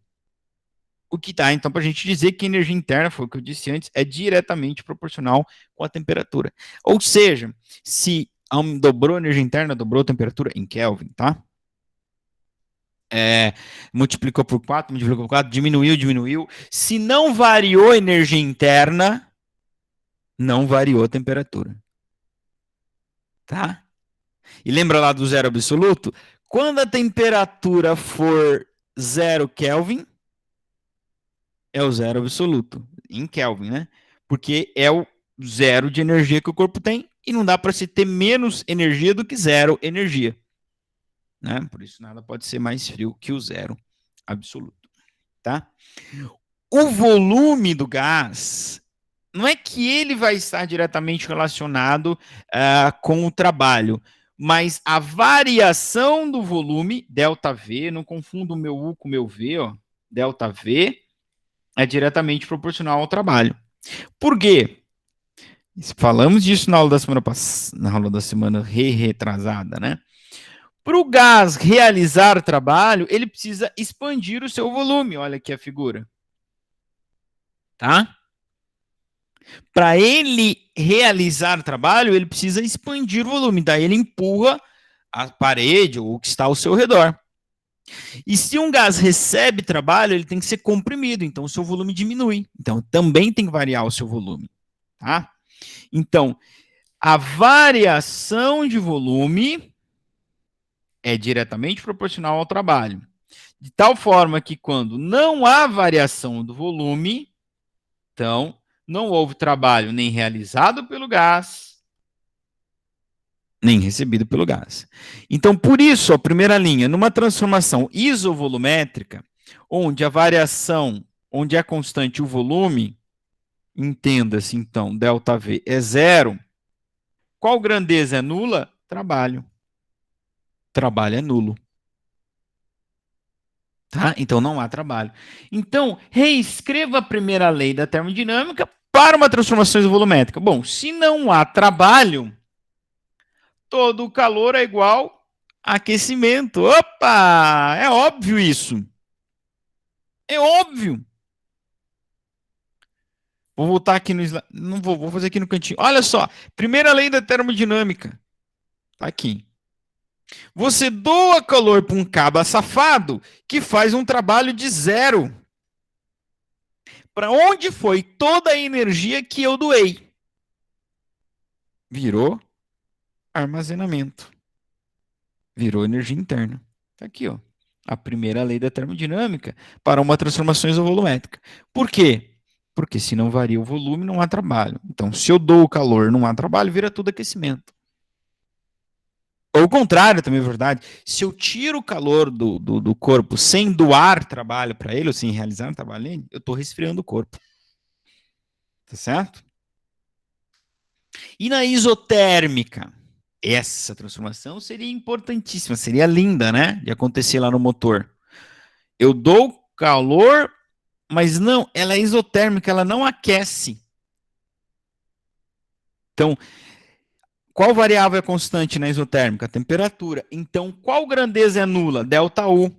O que dá, então, para a gente dizer que a energia interna, foi o que eu disse antes, é diretamente proporcional com a temperatura. Ou seja, se dobrou a energia interna, dobrou a temperatura em Kelvin, tá? Multiplicou por 4, diminuiu. Se não variou a energia interna, não variou a temperatura. Tá? E lembra lá do zero absoluto? Quando a temperatura for 0 Kelvin, É o zero absoluto, em Kelvin, né? Porque é o zero de energia que o corpo tem e não dá para se ter menos energia do que zero energia, né? Por isso nada pode ser mais frio que o zero absoluto, tá? O volume do gás não é que ele vai estar diretamente relacionado com o trabalho, mas a variação do volume, ΔV, não confunda o meu U com o meu V, ó, ΔV, é diretamente proporcional ao trabalho. Por quê? Falamos disso na aula da semana passada, na aula da semana retrasada, né? Para o gás realizar trabalho, ele precisa expandir o seu volume. Olha aqui a figura. Tá? Para ele realizar trabalho, ele precisa expandir o volume. Daí ele empurra a parede ou o que está ao seu redor. E se um gás recebe trabalho, ele tem que ser comprimido. Então o seu volume diminui. Então também tem que variar o seu volume. Tá? Então, a variação de volume é diretamente proporcional ao trabalho. De tal forma que quando não há variação do volume, então não houve trabalho nem realizado pelo gás, nem recebido pelo gás. Então, por isso, a primeira linha, numa transformação isovolumétrica, onde a variação, onde é constante o volume, entenda-se então, ΔV é zero, qual grandeza é nula? Trabalho. Trabalho é nulo. Tá? Então não há trabalho. Então, reescreva a primeira lei da termodinâmica para uma transformação isovolumétrica. Bom, se não há trabalho, todo o calor é igual a aquecimento. Opa! É óbvio isso. É óbvio. Vou voltar aqui no slide. Não vou fazer aqui no cantinho. Olha só, primeira lei da termodinâmica. Tá aqui. Você doa calor para um caba safado que faz um trabalho de zero. Para onde foi toda a energia que eu doei? Virou armazenamento. Virou energia interna. Tá aqui, ó. A primeira lei da termodinâmica para uma transformação isovolumétrica. Por quê? Porque se não varia o volume, não há trabalho. Então, se eu dou o calor, não há trabalho, vira tudo aquecimento. Ou o contrário também é verdade. Se eu tiro o calor do corpo sem doar trabalho para ele, ou sem realizar um trabalho nele, eu estou resfriando o corpo. Tá certo? E na isotérmica? Essa transformação seria importantíssima, seria linda, né? De acontecer lá no motor. Eu dou calor, mas não, ela é isotérmica, ela não aquece. Então, qual variável é constante na isotérmica? A temperatura. Então, qual grandeza é nula? ΔU.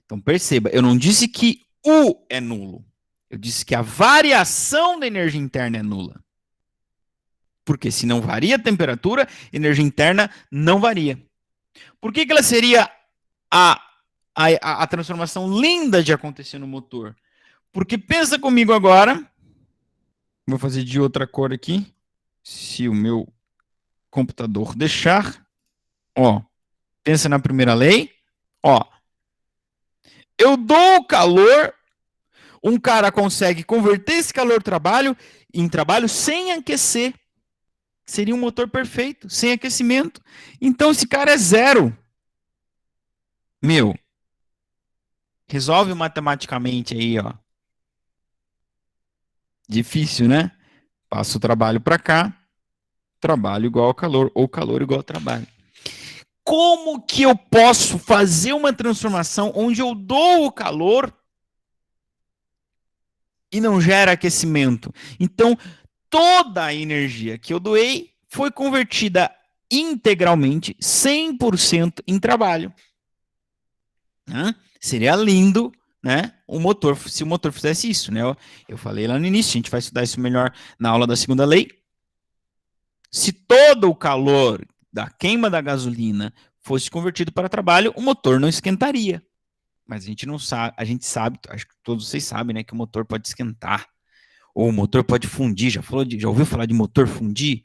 Então, perceba, eu não disse que U é nulo. Eu disse que a variação da energia interna é nula. Porque se não varia a temperatura, energia interna não varia. Por que ela seria a transformação linda de acontecer no motor? Porque pensa comigo agora, vou fazer de outra cor aqui, se o meu computador deixar, ó, pensa na primeira lei, ó, eu dou calor, um cara consegue converter esse calor em trabalho sem aquecer, seria um motor perfeito, sem aquecimento, então esse cara é zero, meu, resolve matematicamente aí, ó, difícil, né? Passa o trabalho para cá, trabalho igual a calor, ou calor igual a trabalho. Como que eu posso fazer uma transformação onde eu dou o calor e não gera aquecimento? Então, toda a energia que eu doei foi convertida integralmente, 100% em trabalho. Seria lindo, né? Se o motor fizesse isso, né? Eu falei lá no início, a gente vai estudar isso melhor na aula da segunda lei. Se todo o calor da queima da gasolina fosse convertido para trabalho, o motor não esquentaria. Mas a gente não sabe, a gente sabe, acho que todos vocês sabem, né, que o motor pode esquentar. Ou o motor pode fundir. Já ouviu falar de motor fundir?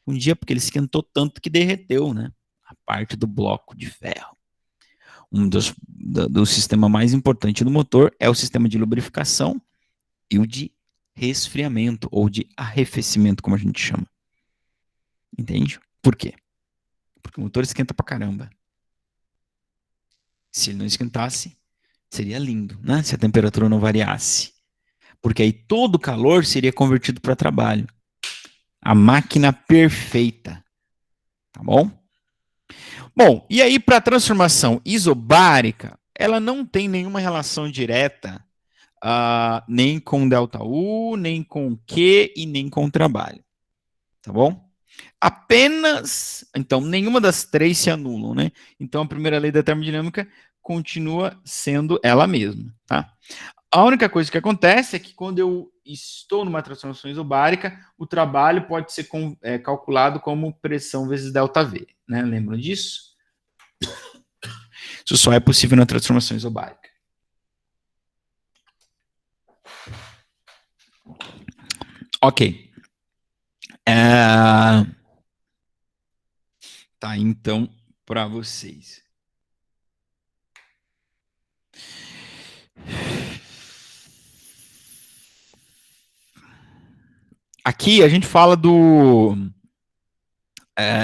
Fundir é porque ele esquentou tanto que derreteu, né? A parte do bloco de ferro. do sistema mais importante do motor é o sistema de lubrificação e o de resfriamento, ou de arrefecimento, como a gente chama. Entende? Por quê? Porque o motor esquenta pra caramba. Se ele não esquentasse, seria lindo, né? Se a temperatura não variasse. Porque aí todo o calor seria convertido para trabalho. A máquina perfeita. Tá bom? Bom, e aí para a transformação isobárica, ela não tem nenhuma relação direta nem com ΔU, nem com Q e nem com trabalho. Tá bom? Apenas, então, nenhuma das três se anulam, né? Então, a primeira lei da termodinâmica continua sendo ela mesma, tá? A única coisa que acontece é que quando eu estou numa transformação isobárica, o trabalho pode ser calculado como pressão vezes ΔV, né? Lembram disso? Isso só é possível na transformação isobárica. Ok. Tá, então, para vocês. Aqui a gente fala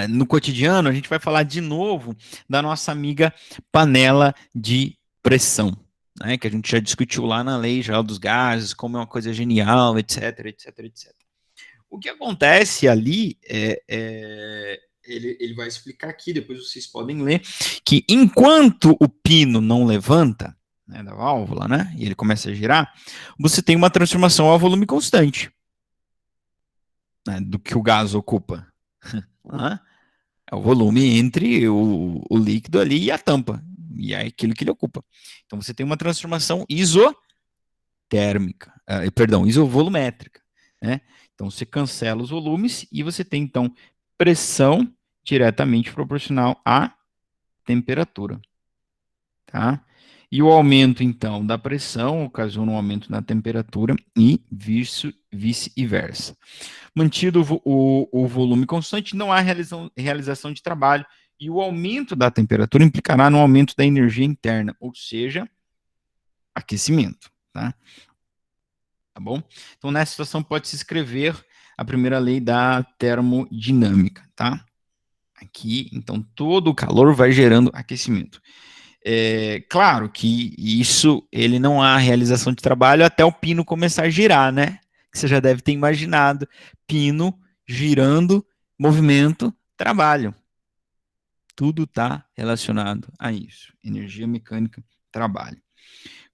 no cotidiano, a gente vai falar de novo da nossa amiga panela de pressão, né, que a gente já discutiu lá na lei geral dos gases, como é uma coisa genial, etc, etc, etc. O que acontece ali ele vai explicar aqui, depois vocês podem ler, que enquanto o pino não levanta, né, da válvula, né, e ele começa a girar, você tem uma transformação a volume constante, né, do que o gás ocupa. É o volume entre o líquido ali e a tampa, e é aquilo que ele ocupa. Então você tem uma transformação isotérmica, isovolumétrica, né? Então você cancela os volumes e você tem então pressão diretamente proporcional à temperatura, tá? E o aumento então da pressão ocasiona um aumento na temperatura e vice-versa. Mantido o volume constante, não há realização de trabalho, e o aumento da temperatura implicará no aumento da energia interna, ou seja, aquecimento, tá? Tá bom? Então, nessa situação, pode-se escrever a primeira lei da termodinâmica, tá? Aqui, então, todo o calor vai gerando aquecimento. Claro que isso, ele não há realização de trabalho até o pino começar a girar, né? Que você já deve ter imaginado. Pino girando, movimento, trabalho. Tudo está relacionado a isso. Energia mecânica, trabalho.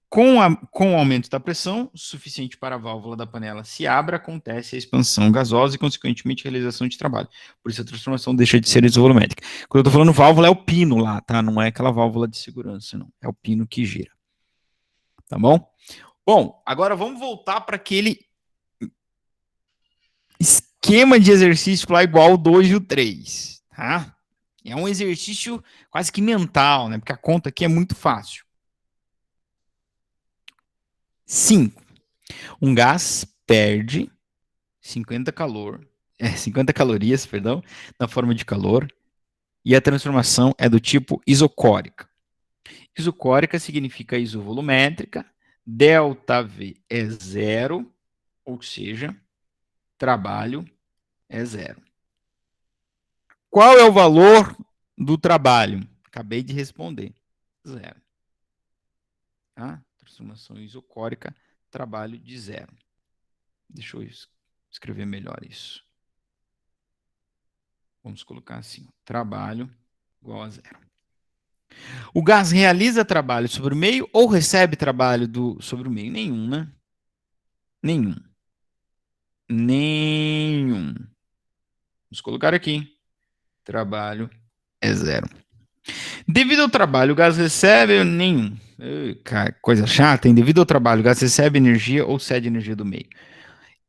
Com o aumento da pressão, suficiente para a válvula da panela se abra, acontece a expansão gasosa e, consequentemente, a realização de trabalho. Por isso, a transformação deixa de ser isovolumétrica. Quando eu estou falando válvula, é o pino lá, tá? Não é aquela válvula de segurança, não. É o pino que gira. Tá bom? Bom, agora vamos voltar para aquele esquema de exercício lá igual o 2 e o 3, tá? É um exercício quase que mental, né? Porque a conta aqui é muito fácil. 5. Um gás perde 50 calorias, perdão, na forma de calor, e a transformação é do tipo isocórica. Isocórica significa isovolumétrica, ΔV é zero, ou seja, trabalho é zero. Qual é o valor do trabalho? Acabei de responder, zero. Tá? Transformação isocórica, trabalho de zero. Deixa eu escrever melhor isso. Vamos colocar assim, trabalho igual a zero. O gás realiza trabalho sobre o meio ou recebe trabalho sobre o meio? Nenhum, né? Nenhum. Nenhum. Vamos colocar aqui. Trabalho é zero. Devido ao trabalho, o gás recebe nenhum. Coisa chata, hein? Devido ao trabalho, o gás recebe energia ou cede energia do meio.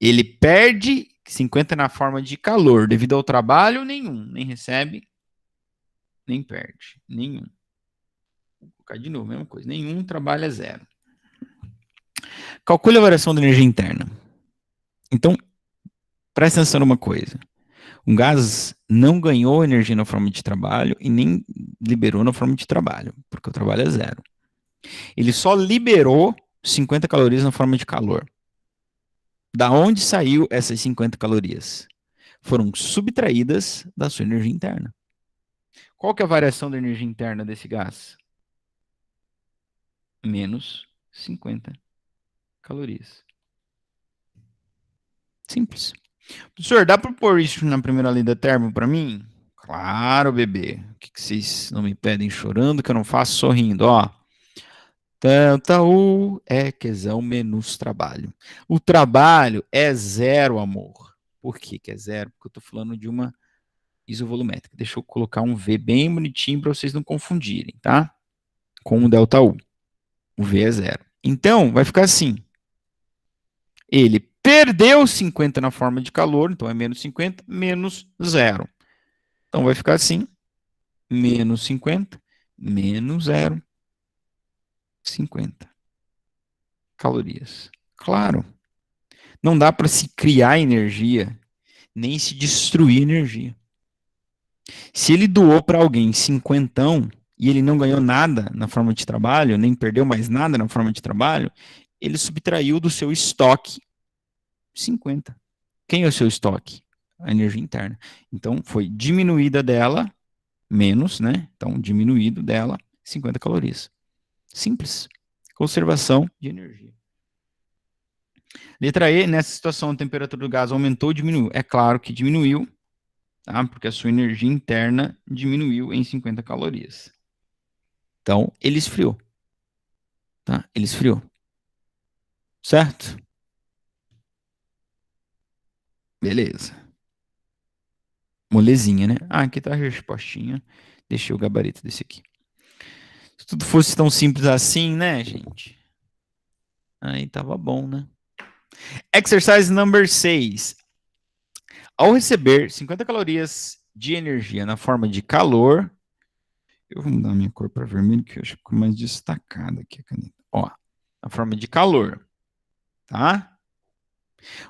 Ele perde 50 na forma de calor. Devido ao trabalho, nenhum. Nem recebe, nem perde. Nenhum. Vou colocar de novo, mesma coisa. Nenhum, trabalho é zero. Calcule a variação da energia interna. Então, presta atenção numa coisa. Um gás não ganhou energia na forma de trabalho e nem liberou na forma de trabalho, porque o trabalho é zero. Ele só liberou 50 calorias na forma de calor. Da onde saiu essas 50 calorias? Foram subtraídas da sua energia interna. Qual que é a variação da energia interna desse gás? Menos 50 calorias. Simples. Professor, dá para pôr isso na primeira lei da termo para mim? Claro, bebê. O que vocês não me pedem chorando que eu não faço sorrindo? Ó, delta U é quesão menos trabalho. O trabalho é zero, amor. Por que é zero? Porque eu estou falando de uma isovolumétrica. Deixa eu colocar um V bem bonitinho para vocês não confundirem, tá? Com o delta U. O V é zero. Então, vai ficar assim. Ele perdeu 50 na forma de calor, então é menos 50, menos zero. Então vai ficar assim, menos 50, menos zero, 50 calorias. Claro, não dá para se criar energia, nem se destruir energia. Se ele doou para alguém 50 e ele não ganhou nada na forma de trabalho, nem perdeu mais nada na forma de trabalho, ele subtraiu do seu estoque 50. Quem é o seu estoque? A energia interna. Então, foi diminuída dela, menos, né? Então, diminuído dela, 50 calorias. Simples. Conservação de energia. Letra E, nessa situação, a temperatura do gás aumentou ou diminuiu? É claro que diminuiu, tá? Porque a sua energia interna diminuiu em 50 calorias. Então, ele esfriou. Tá? Ele esfriou. Certo? Beleza. Molezinha, né? Ah, aqui tá a respostinha. Deixei o gabarito desse aqui. Se tudo fosse tão simples assim, né, gente? Aí tava bom, né? Exercise number 6. Ao receber 50 calorias de energia na forma de calor, eu vou mudar minha cor para vermelho, que eu acho que ficou mais destacada aqui a caneta. Ó, na forma de calor, tá?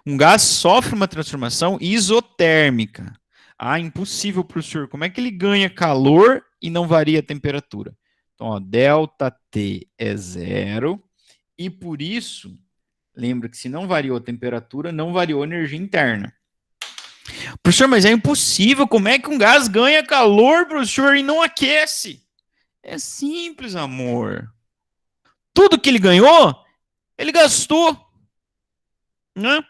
Um gás sofre uma transformação isotérmica. Ah, impossível, professor. Como é que ele ganha calor e não varia a temperatura? Então, ó, delta T é zero e por isso, lembra que se não variou a temperatura, não variou a energia interna. Professor, mas é impossível. Como é que um gás ganha calor, professor, e não aquece? É simples, amor. Tudo que ele ganhou, ele gastou. Né?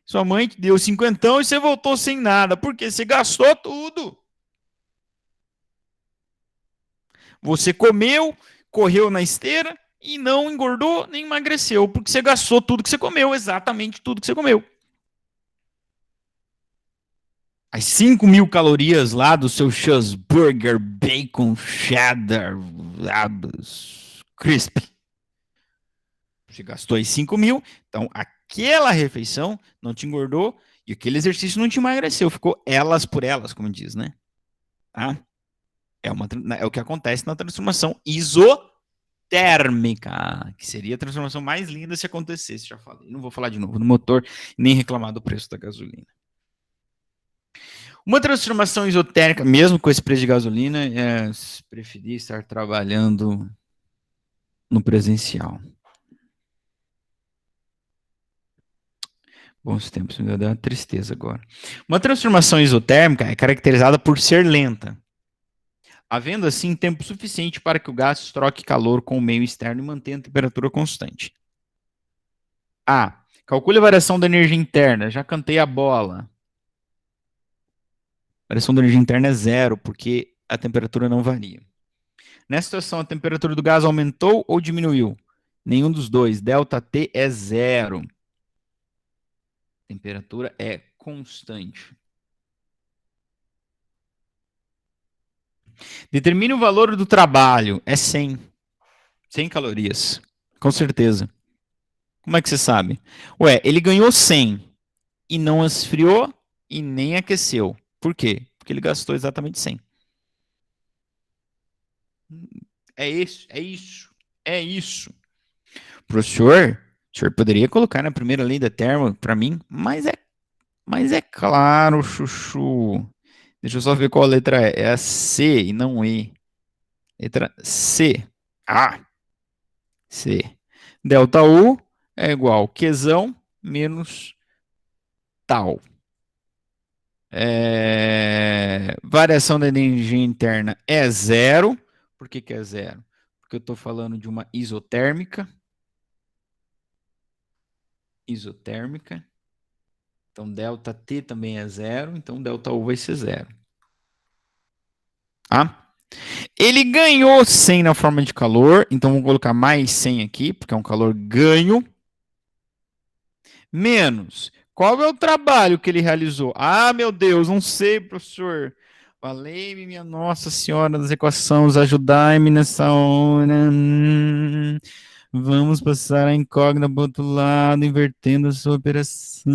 Sua mãe te deu 50 e você voltou sem nada. Por quê? Você gastou tudo. Você comeu, correu na esteira e não engordou nem emagreceu, porque você gastou tudo que você comeu, exatamente tudo que você comeu. As 5.000 calorias lá do seu cheeseburger, bacon, cheddar, crisp. Você gastou aí 5.000, então aquela refeição não te engordou e aquele exercício não te emagreceu, ficou elas por elas, como diz, né? Tá? É o que acontece na transformação isotérmica, que seria a transformação mais linda se acontecesse, já falei. Não vou falar de novo no motor, nem reclamar do preço da gasolina. Uma transformação isotérmica, mesmo com esse preço de gasolina, preferir estar trabalhando no presencial. Bons tempos, me deu uma tristeza agora. Uma transformação isotérmica é caracterizada por ser lenta, havendo assim tempo suficiente para que o gás troque calor com o meio externo e mantenha a temperatura constante. A. Calcule a variação da energia interna. Já cantei a bola. A variação da energia interna é zero, porque a temperatura não varia. Nessa situação, a temperatura do gás aumentou ou diminuiu? Nenhum dos dois. Delta T é zero. A temperatura é constante. Determine o valor do trabalho. É 100. 100 calorias. Com certeza. Como é que você sabe? Ué, ele ganhou 100 e não esfriou e nem aqueceu. Por quê? Porque ele gastou exatamente 100. É isso, é isso, é isso. Professor, o senhor poderia colocar na primeira lei da termo para mim, mas é Mas é claro, chuchu. Deixa eu só ver qual letra é. É a C e não E. Letra C. Ah, C. Delta U é igual Qzão menos tal. Variação da energia interna é zero. Por que é zero? Porque eu estou falando de uma isotérmica. Isotérmica. Então, delta T também é zero. Então, delta U vai ser zero. Tá? Ele ganhou 100 na forma de calor. Então, vou colocar mais 100 aqui, porque é um calor ganho. Menos. Qual é o trabalho que ele realizou? Ah, meu Deus, não sei, professor. Valei-me, minha Nossa Senhora das Equações, ajudai-me nessa hora. Vamos passar a incógnita para o outro lado, invertendo a sua operação.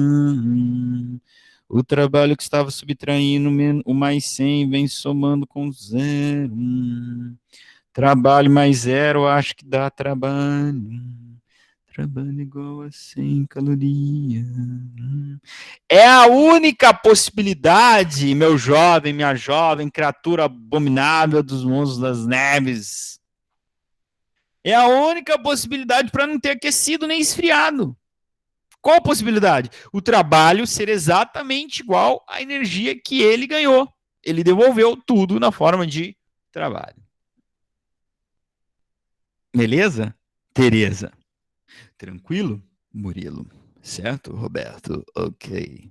O trabalho que estava subtraindo o mais 100 vem somando com zero. Trabalho mais zero, acho que dá trabalho. Trabalho igual a 100 calorias. É a única possibilidade, meu jovem, minha jovem, criatura abominável dos monstros das neves. É a única possibilidade para não ter aquecido nem esfriado. Qual a possibilidade? O trabalho ser exatamente igual à energia que ele ganhou. Ele devolveu tudo na forma de trabalho. Beleza? Tereza. Tranquilo? Murilo. Certo, Roberto? Ok.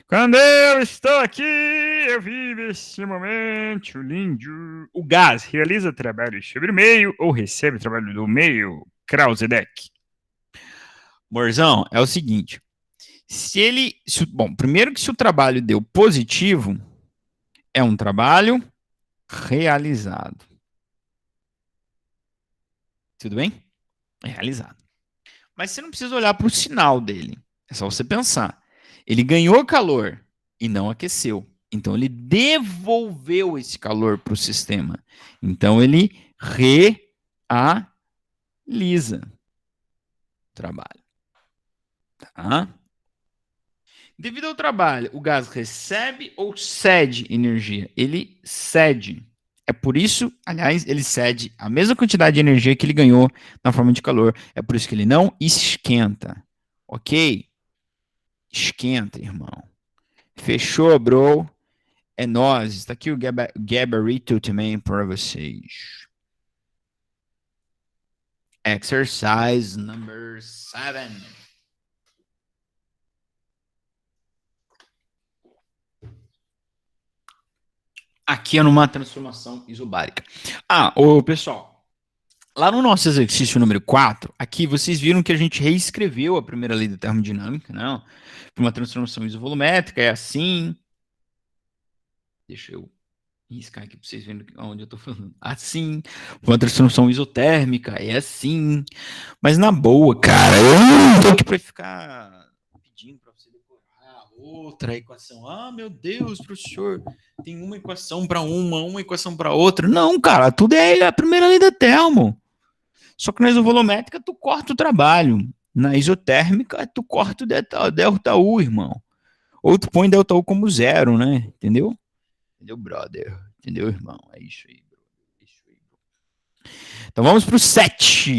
Quando eu estou aqui, eu vivo este momento lindo. O gás realiza trabalho sobre o meio ou recebe trabalho do meio? Krausedek. Morzão, é o seguinte. Bom, primeiro que se o trabalho deu positivo, é um trabalho realizado. Tudo bem? É realizado. Mas você não precisa olhar para o sinal dele. É só você pensar. Ele ganhou calor e não aqueceu. Então ele devolveu esse calor para o sistema. Então ele realiza o trabalho. Tá? Devido ao trabalho, o gás recebe ou cede energia? Ele cede. É por isso, aliás, ele cede a mesma quantidade de energia que ele ganhou na forma de calor. É por isso que ele não esquenta. Ok? Esquenta, irmão. Fechou, bro? É nóis. Está aqui o gabarito também para vocês. Exercise number 7. Aqui é numa transformação isobárica. Pessoal, lá no nosso exercício número 4, aqui vocês viram que a gente reescreveu a primeira lei da termodinâmica, não? Para uma transformação isovolumétrica, é assim. Deixa eu riscar aqui para vocês verem onde eu estou falando. Assim. Uma transformação isotérmica, é assim. Mas na boa, cara, eu não tô aqui para ficar pedindo para você decorar outra equação. Ah, meu Deus, professor, tem uma equação para uma equação para outra. Não, cara, tudo é a primeira lei da Telmo. Só que na isovolumétrica tu corta o trabalho. Na isotérmica tu corta o delta U, irmão. Ou tu põe delta U como zero, né? Entendeu? Entendeu, brother? Entendeu, irmão? É isso aí, bro. É isso aí, bro. Então vamos pro 7.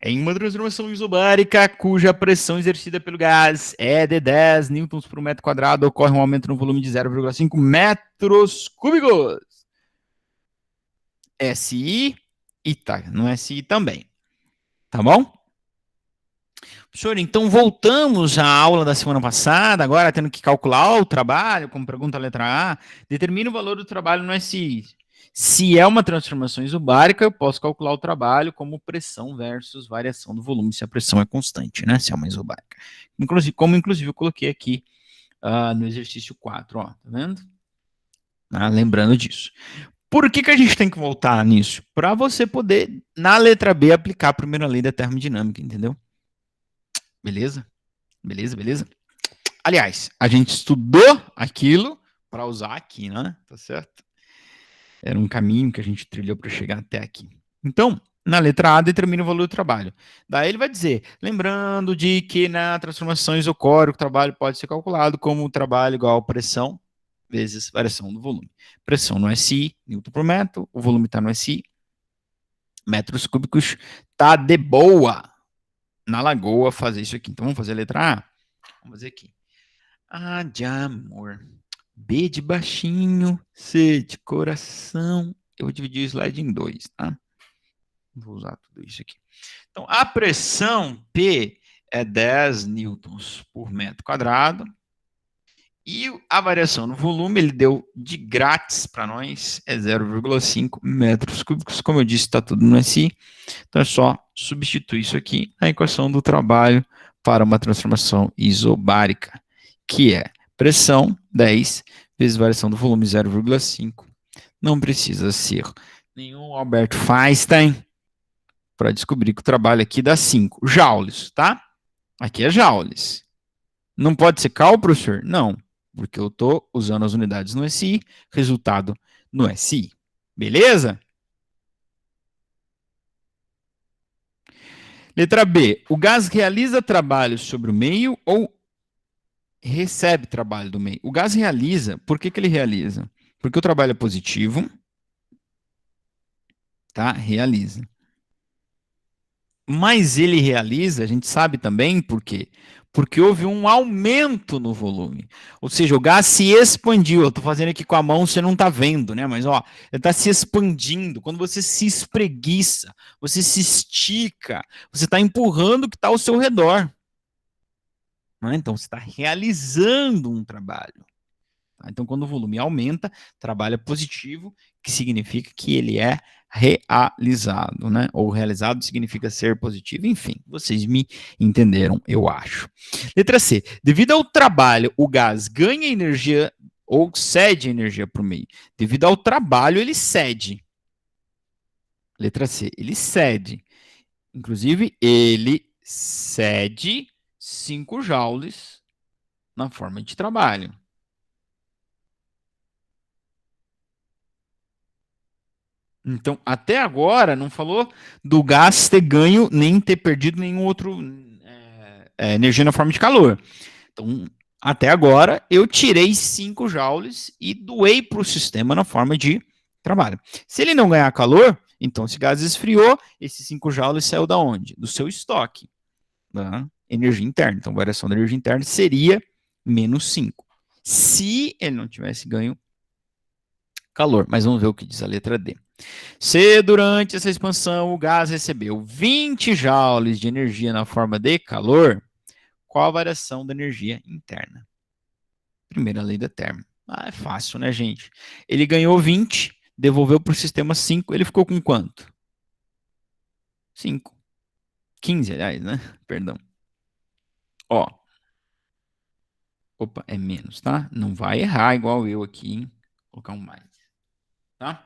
Em uma transformação isobárica, cuja pressão exercida pelo gás é de 10 newtons por metro quadrado, ocorre um aumento no volume de 0,5 metros cúbicos. SI e tá, no SI também. Tá bom? Professor, então voltamos à aula da semana passada, agora tendo que calcular o trabalho, como pergunta a letra A, determina o valor do trabalho no SI. Se é uma transformação isobárica, eu posso calcular o trabalho como pressão versus variação do volume, se a pressão é constante, né? Se é uma isobárica. Inclusive eu coloquei aqui no exercício 4, ó, tá vendo? Lembrando disso. Por que a gente tem que voltar nisso? Para você poder, na letra B, aplicar a primeira lei da termodinâmica, entendeu? Beleza? Beleza? Aliás, a gente estudou aquilo para usar aqui, né? Tá certo? Era um caminho que a gente trilhou para chegar até aqui. Então, Na letra A, determina o valor do trabalho. Daí ele vai dizer, lembrando de que na transformação isocórica o trabalho pode ser calculado como o trabalho igual a pressão vezes variação do volume. Pressão no SI, Newton por metro, o volume está no SI, metros cúbicos, tá de boa na lagoa fazer isso aqui. Então vamos fazer a letra A? Vamos fazer aqui. A de amor, B de baixinho, C de coração. Eu vou dividir o slide em dois, tá? Vou usar tudo isso aqui. Então, a pressão P é 10 newtons por metro quadrado. E a variação no volume, ele deu de grátis para nós, é 0,5 metros cúbicos. Como eu disse, está tudo no SI. Então, é só substituir isso aqui na equação do trabalho para uma transformação isobárica, que é pressão 10 vezes variação do volume 0,5. Não precisa ser nenhum Albert Einstein para descobrir que o trabalho aqui dá 5 joules, tá? Aqui é joules. Não pode ser cal, professor? Não, porque eu estou usando as unidades no SI, resultado no SI. Beleza? Letra B. O gás realiza trabalho sobre o meio ou recebe trabalho do meio? O gás realiza. Por que ele realiza? Porque o trabalho é positivo. Tá? Realiza. Mas ele realiza, a gente sabe também por quê? Porque houve um aumento no volume. Ou seja, o gás se expandiu. Eu estou fazendo aqui com a mão, você não está vendo, né? Mas ó, ele está se expandindo. Quando você se espreguiça, você se estica, você está empurrando o que está ao seu redor. Né? Então, você está realizando um trabalho. Tá? Então, quando o volume aumenta, trabalho é positivo, que significa que ele é realizado, né? Ou realizado significa ser positivo, enfim, vocês me entenderam, eu acho. Letra C. Devido ao trabalho, o gás ganha energia ou cede energia para o meio. Devido ao trabalho, ele cede. Letra C. Ele cede. Inclusive, ele cede 5 joules na forma de trabalho. Então, até agora, não falou do gás ter ganho, nem ter perdido nenhum outro energia na forma de calor. Então, até agora, eu tirei 5 joules e doei para o sistema na forma de trabalho. Se ele não ganhar calor, então esse gás esfriou, esses 5 joules saiu da onde? Do seu estoque. Tá? Energia interna. Então, a variação da energia interna seria menos 5. Se ele não tivesse ganho calor. Mas vamos ver o que diz a letra D. Se durante essa expansão o gás recebeu 20 joules de energia na forma de calor, qual a variação da energia interna? Primeira lei da termo. É fácil, né, gente? Ele ganhou 20, devolveu para o sistema 5, ele ficou com quanto? 5. 15, aliás, né? Perdão. Ó. Opa, é menos, tá? Não vai errar igual eu aqui, hein? Vou colocar um mais. Tá?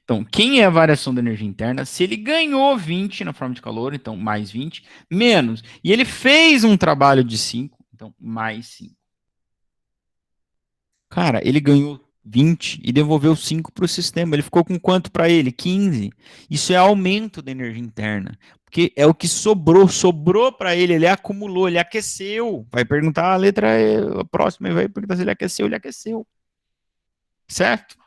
Então, quem é a variação da energia interna? Se ele ganhou 20 na forma de calor, então mais 20, menos. E ele fez um trabalho de 5, então mais 5. Cara, ele ganhou 20 e devolveu 5 para o sistema. Ele ficou com quanto para ele? 15. Isso é aumento da energia interna. Porque é o que sobrou. Sobrou para ele, ele acumulou, ele aqueceu. Vai perguntar a letra próxima e vai perguntar se ele aqueceu, ele aqueceu. Certo?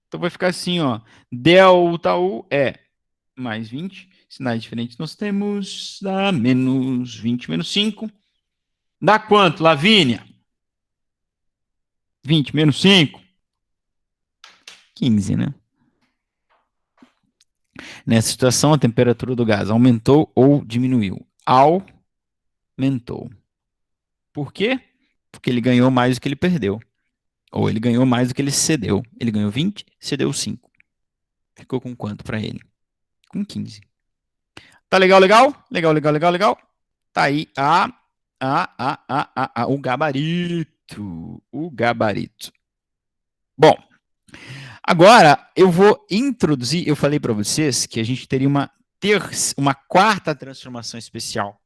Então vai ficar assim, ó. Delta U é mais 20. Sinais diferentes nós temos. Dá menos 20 menos 5. Dá quanto, Lavínia? 20 menos 5? 15, né? Nessa situação, a temperatura do gás aumentou ou diminuiu? Aumentou. Por quê? Porque ele ganhou mais do que ele perdeu. Ou ele ganhou mais do que ele cedeu. Ele ganhou 20, cedeu 5. Ficou com quanto para ele? Com 15. Tá legal, legal? Legal, legal, legal, legal? Tá aí o gabarito. O gabarito. Bom, agora eu vou introduzir, eu falei para vocês que a gente teria uma quarta transformação especial,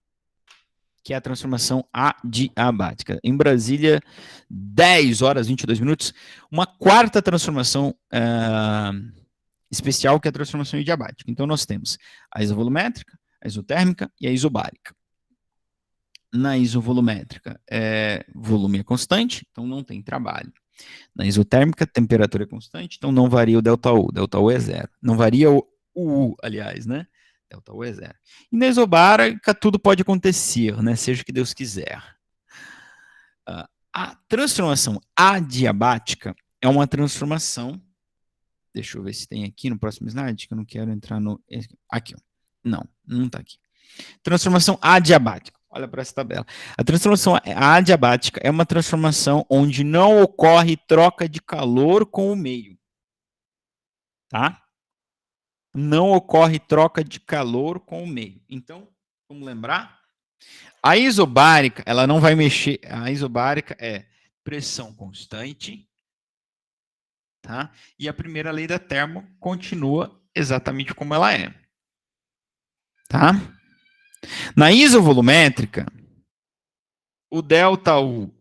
que é a transformação adiabática. Em Brasília, 10 horas 22 minutos, uma quarta transformação especial, que é a transformação adiabática. Então, nós temos a isovolumétrica, a isotérmica e a isobárica. Na isovolumétrica, volume é constante, então não tem trabalho. Na isotérmica, temperatura é constante, então não varia o ΔU. ΔU é zero. Não varia o U, aliás, né? ΔU é zero. E na isobárica, tudo pode acontecer, né? Seja o que Deus quiser. A transformação adiabática é uma transformação. Deixa eu ver se tem aqui no próximo slide, que eu não quero entrar no. Aqui, ó. Não está aqui. Transformação adiabática. Olha para essa tabela. A transformação adiabática é uma transformação onde não ocorre troca de calor com o meio. Tá? Não ocorre troca de calor com o meio. Então, vamos lembrar? A isobárica, ela não vai mexer. A isobárica é pressão constante, tá? E a primeira lei da termo continua exatamente como ela é. Tá? Na isovolumétrica, o ΔU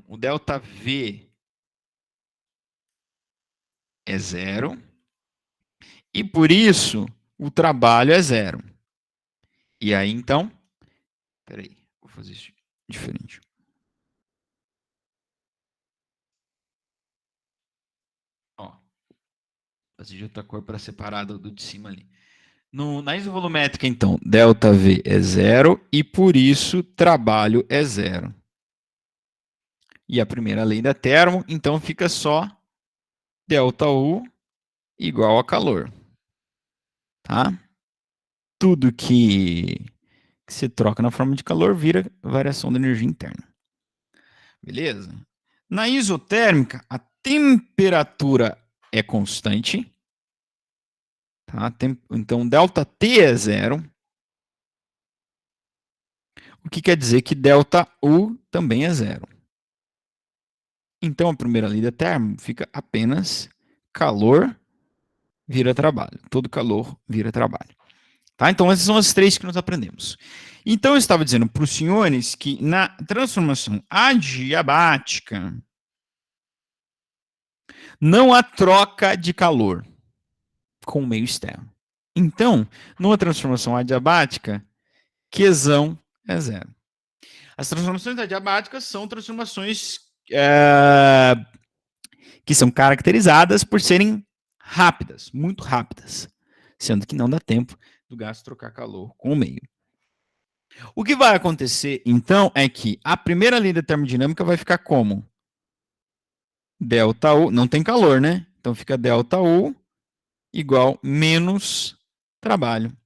o ΔV é zero, e por isso o trabalho é zero. E aí, então, peraí, vou fazer isso diferente. Ó, fazer de outra cor para separar do de cima ali. Na isovolumétrica, então, ΔV é zero, e por isso trabalho é zero. E a primeira lei da termo, então, fica só ΔU igual a calor. Tá? Tudo que se troca na forma de calor vira variação da energia interna. Beleza? Na isotérmica, a temperatura é constante. Tá? Então, ΔT é zero. O que quer dizer que ΔU também é zero. Então, a primeira lei da termo fica apenas calor vira trabalho. Todo calor vira trabalho. Tá? Então, essas são as três que nós aprendemos. Então, eu estava dizendo para os senhores que na transformação adiabática não há troca de calor com o meio externo. Então, numa transformação adiabática, Qzão é zero. As transformações adiabáticas são transformações que são caracterizadas por serem rápidas, muito rápidas, sendo que não dá tempo do gás trocar calor com o meio. O que vai acontecer, então, é que a primeira lei da termodinâmica vai ficar como? ΔU, não tem calor, né? Então fica ΔU igual menos trabalho.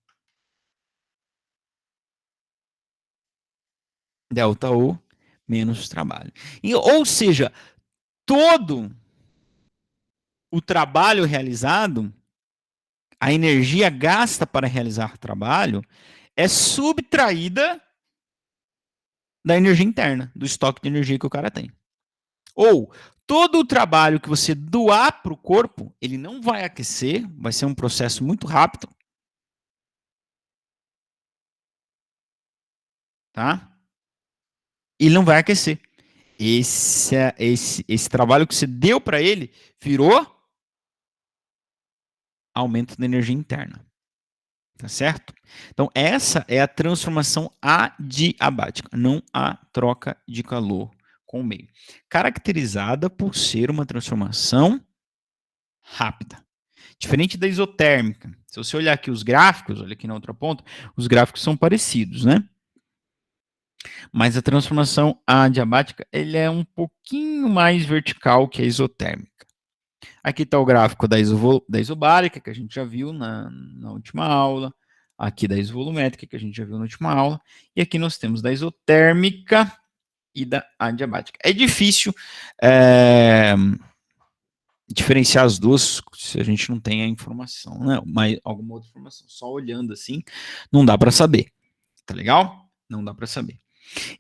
ΔU menos trabalho. Ou seja, todo o trabalho realizado, a energia gasta para realizar o trabalho, é subtraída da energia interna, do estoque de energia que o cara tem. Ou todo o trabalho que você doar para o corpo, ele não vai aquecer, vai ser um processo muito rápido. Tá? Ele não vai aquecer. Esse trabalho que você deu para ele virou aumento da energia interna. Tá certo? Então, essa é a transformação adiabática. Não há troca de calor com o meio. Caracterizada por ser uma transformação rápida. Diferente da isotérmica. Se você olhar aqui os gráficos, olha aqui na outra ponta, os gráficos são parecidos, né? Mas a transformação adiabática, ele é um pouquinho mais vertical que a isotérmica. Aqui está o gráfico da isobárica, que a gente já viu na última aula. Aqui da isovolumétrica, que a gente já viu na última aula. E aqui nós temos da isotérmica e da adiabática. É difícil diferenciar as duas se a gente não tem a informação, né? Mas alguma outra informação. Só olhando assim, não dá para saber. Tá legal? Não dá para saber.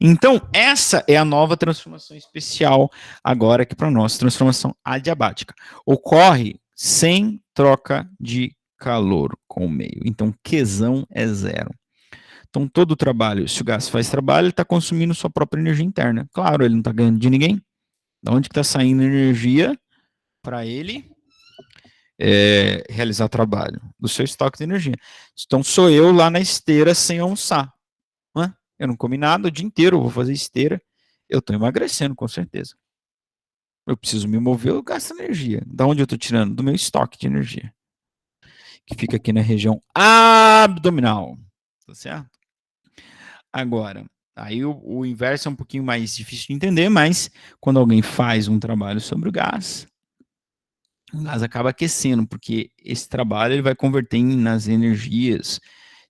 Então, essa é a nova transformação especial agora aqui para nós, transformação adiabática. Ocorre sem troca de calor com o meio. Então, Qzão é zero. Então, todo o trabalho, se o gás faz trabalho, ele está consumindo sua própria energia interna. Claro, ele não está ganhando de ninguém. Da onde que está saindo energia para ele? realizar trabalho do seu estoque de energia. Então, sou eu lá na esteira sem almoçar. Né? Eu não comi nada o dia inteiro, vou fazer esteira. Eu estou emagrecendo, com certeza. Eu preciso me mover, eu gasto energia. Da onde eu estou tirando? Do meu estoque de energia. Que fica aqui na região abdominal. Tá certo? Agora, aí o inverso é um pouquinho mais difícil de entender, mas quando alguém faz um trabalho sobre o gás acaba aquecendo, porque esse trabalho ele vai converter nas energias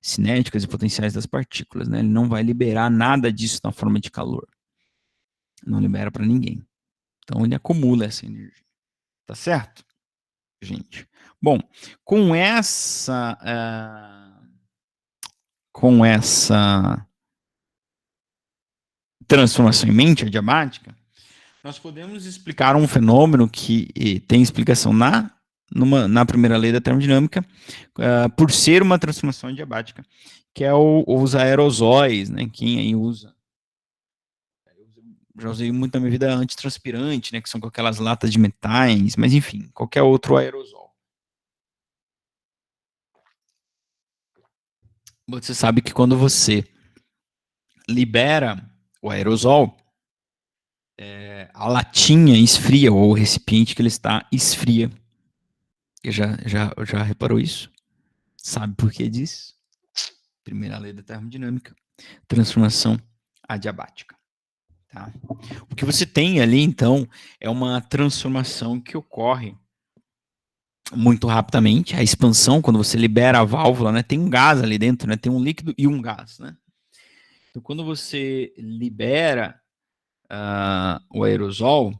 cinéticas e potenciais das partículas, né? Ele não vai liberar nada disso na forma de calor. Não libera para ninguém. Então ele acumula essa energia. Tá certo, gente? Bom, com essa transformação em mente adiabática, nós podemos explicar um fenômeno que tem explicação na primeira lei da termodinâmica, por ser uma transformação adiabática, que é os aerosóis, né? Quem aí usa? Já usei muito na minha vida antitranspirante, né? Que são com aquelas latas de metais, mas enfim, qualquer outro aerosol. Você sabe que quando você libera o aerosol, a latinha esfria, ou o recipiente que ele está esfria. Já reparou isso? Sabe por que disso? Primeira lei da termodinâmica, transformação adiabática. Tá? O que você tem ali, então, é uma transformação que ocorre muito rapidamente. A expansão, quando você libera a válvula, né, tem um gás ali dentro, né, tem um líquido e um gás. Né? Então, quando você libera o aerosol,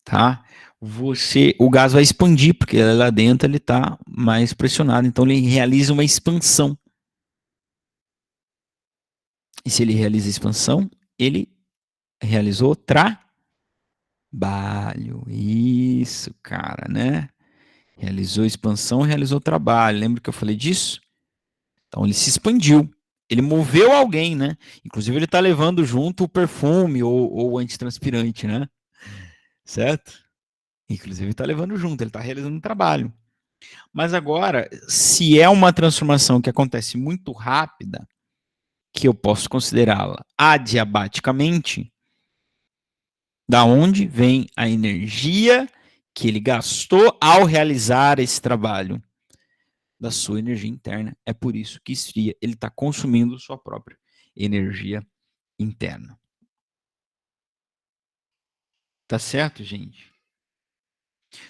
tá? O gás vai expandir, porque lá dentro ele está mais pressionado, então ele realiza uma expansão. E se ele realiza expansão, ele realizou trabalho. Isso, cara, né? Realizou expansão, realizou trabalho. Lembra que eu falei disso? Então ele se expandiu. Ele moveu alguém, né? Inclusive ele está levando junto o perfume ou o antitranspirante, né? Certo? Inclusive está levando junto, ele está realizando um trabalho. Mas agora, se é uma transformação que acontece muito rápida, que eu posso considerá-la adiabaticamente, da onde vem a energia que ele gastou ao realizar esse trabalho? Da sua energia interna. É por isso que esfria. Ele está consumindo sua própria energia interna. Tá certo, gente?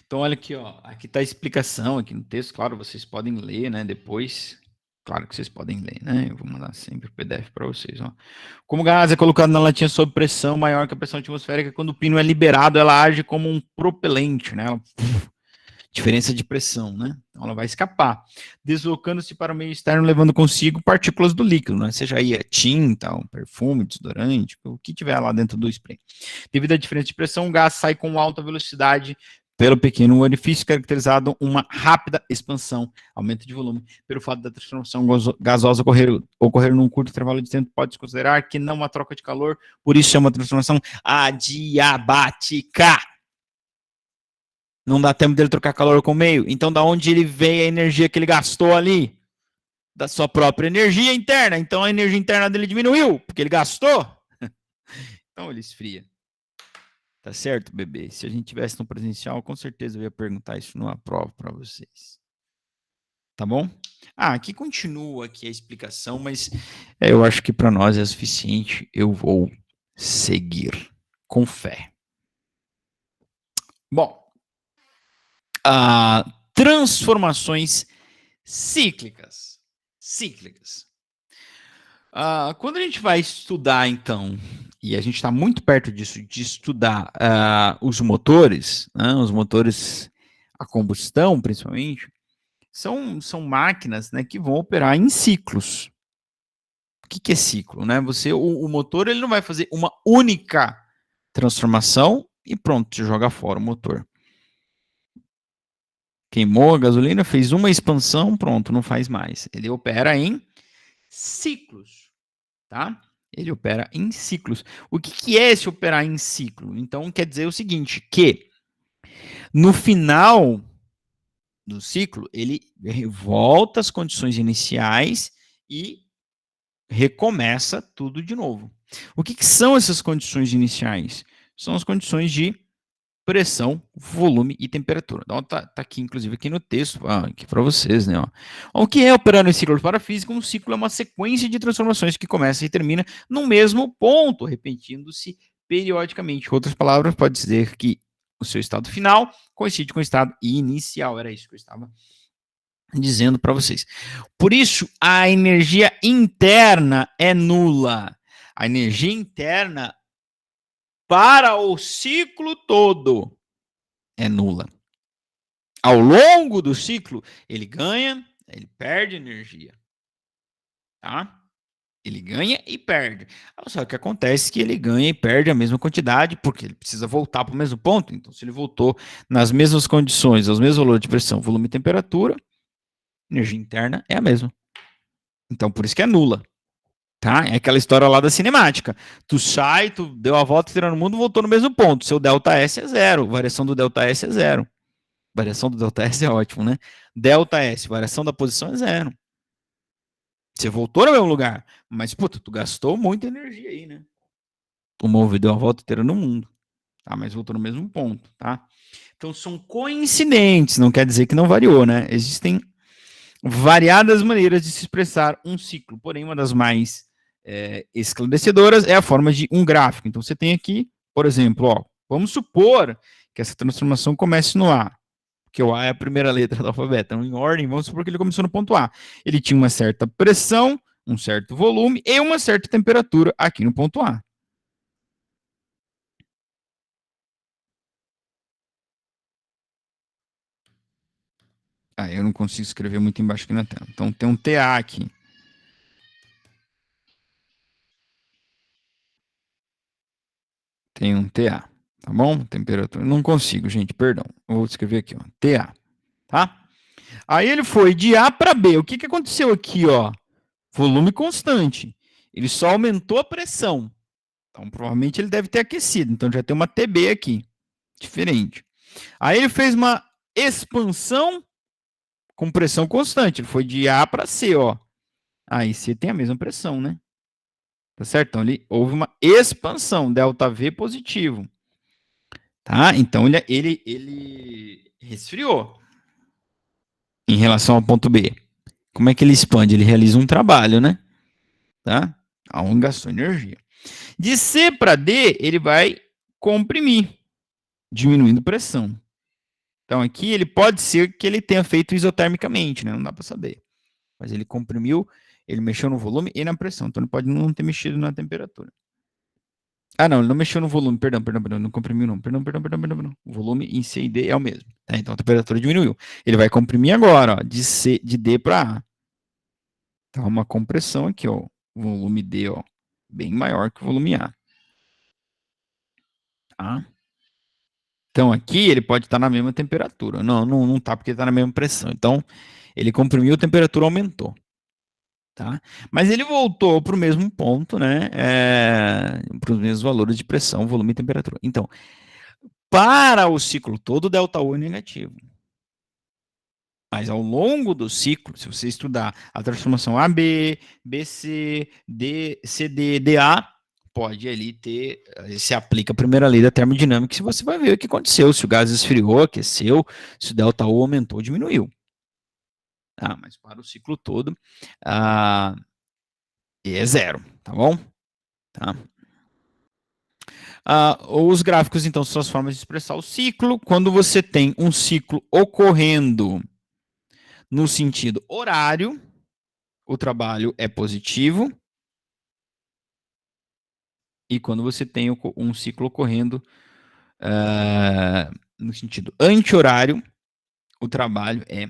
Então, olha aqui, ó. Aqui está a explicação aqui no texto. Claro, vocês podem ler, né? Depois. Claro que vocês podem ler, né? Eu vou mandar sempre o PDF para vocês. Ó. Como o gás é colocado na latinha sob pressão maior que a pressão atmosférica, quando o pino é liberado, ela age como um propelente, né? Diferença de pressão, né? Então ela vai escapar, deslocando-se para o meio externo, levando consigo partículas do líquido, né? Seja aí tinta, um perfume, desodorante, o que tiver lá dentro do spray. Devido à diferença de pressão, o gás sai com alta velocidade pelo pequeno orifício, caracterizado uma rápida expansão, aumento de volume. Pelo fato da transformação gasosa ocorrer num curto intervalo de tempo, pode-se considerar que não uma troca de calor, por isso é uma transformação adiabática. Não dá tempo dele trocar calor com o meio. Então, da onde ele veio a energia que ele gastou ali? Da sua própria energia interna. Então, a energia interna dele diminuiu, porque ele gastou. Então, ele esfria. Tá certo, bebê? Se a gente tivesse no presencial, com certeza eu ia perguntar isso numa prova para vocês. Tá bom? Aqui continua aqui a explicação, mas eu acho que para nós é suficiente. Eu vou seguir com fé. Bom, transformações cíclicas. Quando a gente vai estudar, então, e a gente está muito perto disso, de estudar os motores, né, os motores a combustão, principalmente, são máquinas, né, que vão operar em ciclos. O que é ciclo? Né? O motor ele não vai fazer uma única transformação e pronto, você joga fora o motor. Queimou a gasolina, fez uma expansão, pronto, não faz mais. Ele opera em ciclos, tá? Ele opera em ciclos. O que é esse operar em ciclo? Então, quer dizer o seguinte, que no final do ciclo, ele volta às condições iniciais e recomeça tudo de novo. O que são essas condições iniciais? São as condições de pressão, volume e temperatura. Então, tá aqui, inclusive, aqui no texto, aqui para vocês, né? Ó. O que é operar no ciclo parafísico? Um ciclo é uma sequência de transformações que começa e termina no mesmo ponto, repetindo-se periodicamente. Em outras palavras, pode dizer que o seu estado final coincide com o estado inicial. Era isso que eu estava dizendo para vocês. Por isso, a energia interna é nula. A energia interna para o ciclo todo é nula. Ao longo do ciclo, ele ganha, ele perde energia. Tá? Ele ganha e perde. Só que acontece que ele ganha e perde a mesma quantidade, porque ele precisa voltar para o mesmo ponto. Então, se ele voltou nas mesmas condições, aos mesmos valores de pressão, volume e temperatura, energia interna é a mesma. Então, por isso que é nula. Tá? É aquela história lá da cinemática. Tu sai, tu deu a volta inteira no mundo, voltou no mesmo ponto. Seu delta S é zero. Variação do delta S é zero. Variação do delta S é ótimo, né? Delta S, variação da posição é zero. Você voltou no mesmo lugar, mas, puta, tu gastou muita energia aí, né? Tu deu a volta inteira no mundo, tá? Mas voltou no mesmo ponto, tá? Então, são coincidentes, não quer dizer que não variou, né? Existem variadas maneiras de se expressar um ciclo, porém, uma das mais esclarecedoras é a forma de um gráfico. Então, você tem aqui, por exemplo, ó, vamos supor que essa transformação comece no A, porque o A é a primeira letra do alfabeto. Então, em ordem, vamos supor que ele começou no ponto A. Ele tinha uma certa pressão, um certo volume e uma certa temperatura aqui no ponto A. Eu não consigo escrever muito embaixo aqui na tela. Então, tem um TA aqui. Tem um TA, tá bom? Temperatura. Não consigo, gente, perdão. Vou escrever aqui, ó. TA, tá? Aí ele foi de A para B. O que, que aconteceu aqui, ó? Volume constante. Ele só aumentou a pressão. Então, provavelmente ele deve ter aquecido. Então, já tem uma TB aqui. Diferente. Aí ele fez uma expansão com pressão constante. Ele foi de A para C, ó. Aí C tem a mesma pressão, né? Tá certo? Então, houve uma expansão. Delta V positivo. Tá? Então, ele resfriou em relação ao ponto B. Como é que ele expande? Ele realiza um trabalho, né? Tá? Aonde gastou energia. De C para D, ele vai comprimir, diminuindo pressão. Então, aqui ele pode ser que ele tenha feito isotermicamente, né? Não dá para saber. Mas ele comprimiu, ele mexeu no volume e na pressão. Então, ele pode não ter mexido na temperatura. Não, ele não mexeu no volume, perdão, não comprimiu não. Perdão. O volume em C e D é o mesmo. Tá? Então, a temperatura diminuiu. Ele vai comprimir agora, ó, de D para A. Tá uma compressão aqui, ó. O volume D, ó, bem maior que o volume A. Tá? Então, aqui ele pode estar na mesma temperatura. Não está porque está na mesma pressão. Então, ele comprimiu, a temperatura aumentou. Tá? Mas ele voltou para o mesmo ponto, né? Para os mesmos valores de pressão, volume e temperatura. Então, para o ciclo todo, o ΔU é negativo. Mas ao longo do ciclo, se você estudar a transformação AB, BC, CD, DA, pode ali ter, se aplica a primeira lei da termodinâmica, se você vai ver o que aconteceu, se o gás esfriou, aqueceu, se o ΔU aumentou ou diminuiu. Tá? Mas para o ciclo todo, é zero, tá bom? Tá? Os gráficos, então, são as formas de expressar o ciclo. Quando você tem um ciclo ocorrendo no sentido horário, o trabalho é positivo. E quando você tem um ciclo ocorrendo no sentido anti-horário, o trabalho é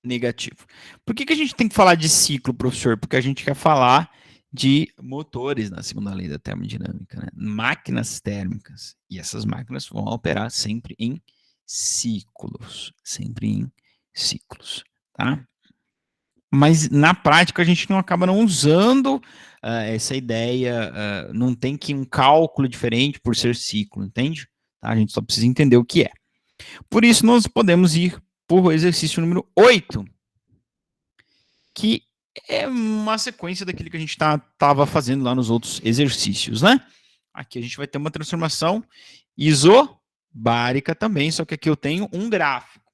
negativo. Por que a gente tem que falar de ciclo, professor? Porque a gente quer falar de motores na segunda lei da termodinâmica, né? Máquinas térmicas. E essas máquinas vão operar sempre em ciclos. Sempre em ciclos, tá? Mas na prática a gente não acaba não usando essa ideia, não tem que um cálculo diferente por ser ciclo, entende? Tá? A gente só precisa entender o que é. Por isso nós podemos ir por exercício número 8, que é uma sequência daquilo que a gente estava fazendo lá nos outros exercícios, né? Aqui a gente vai ter uma transformação isobárica também, só que aqui eu tenho um gráfico.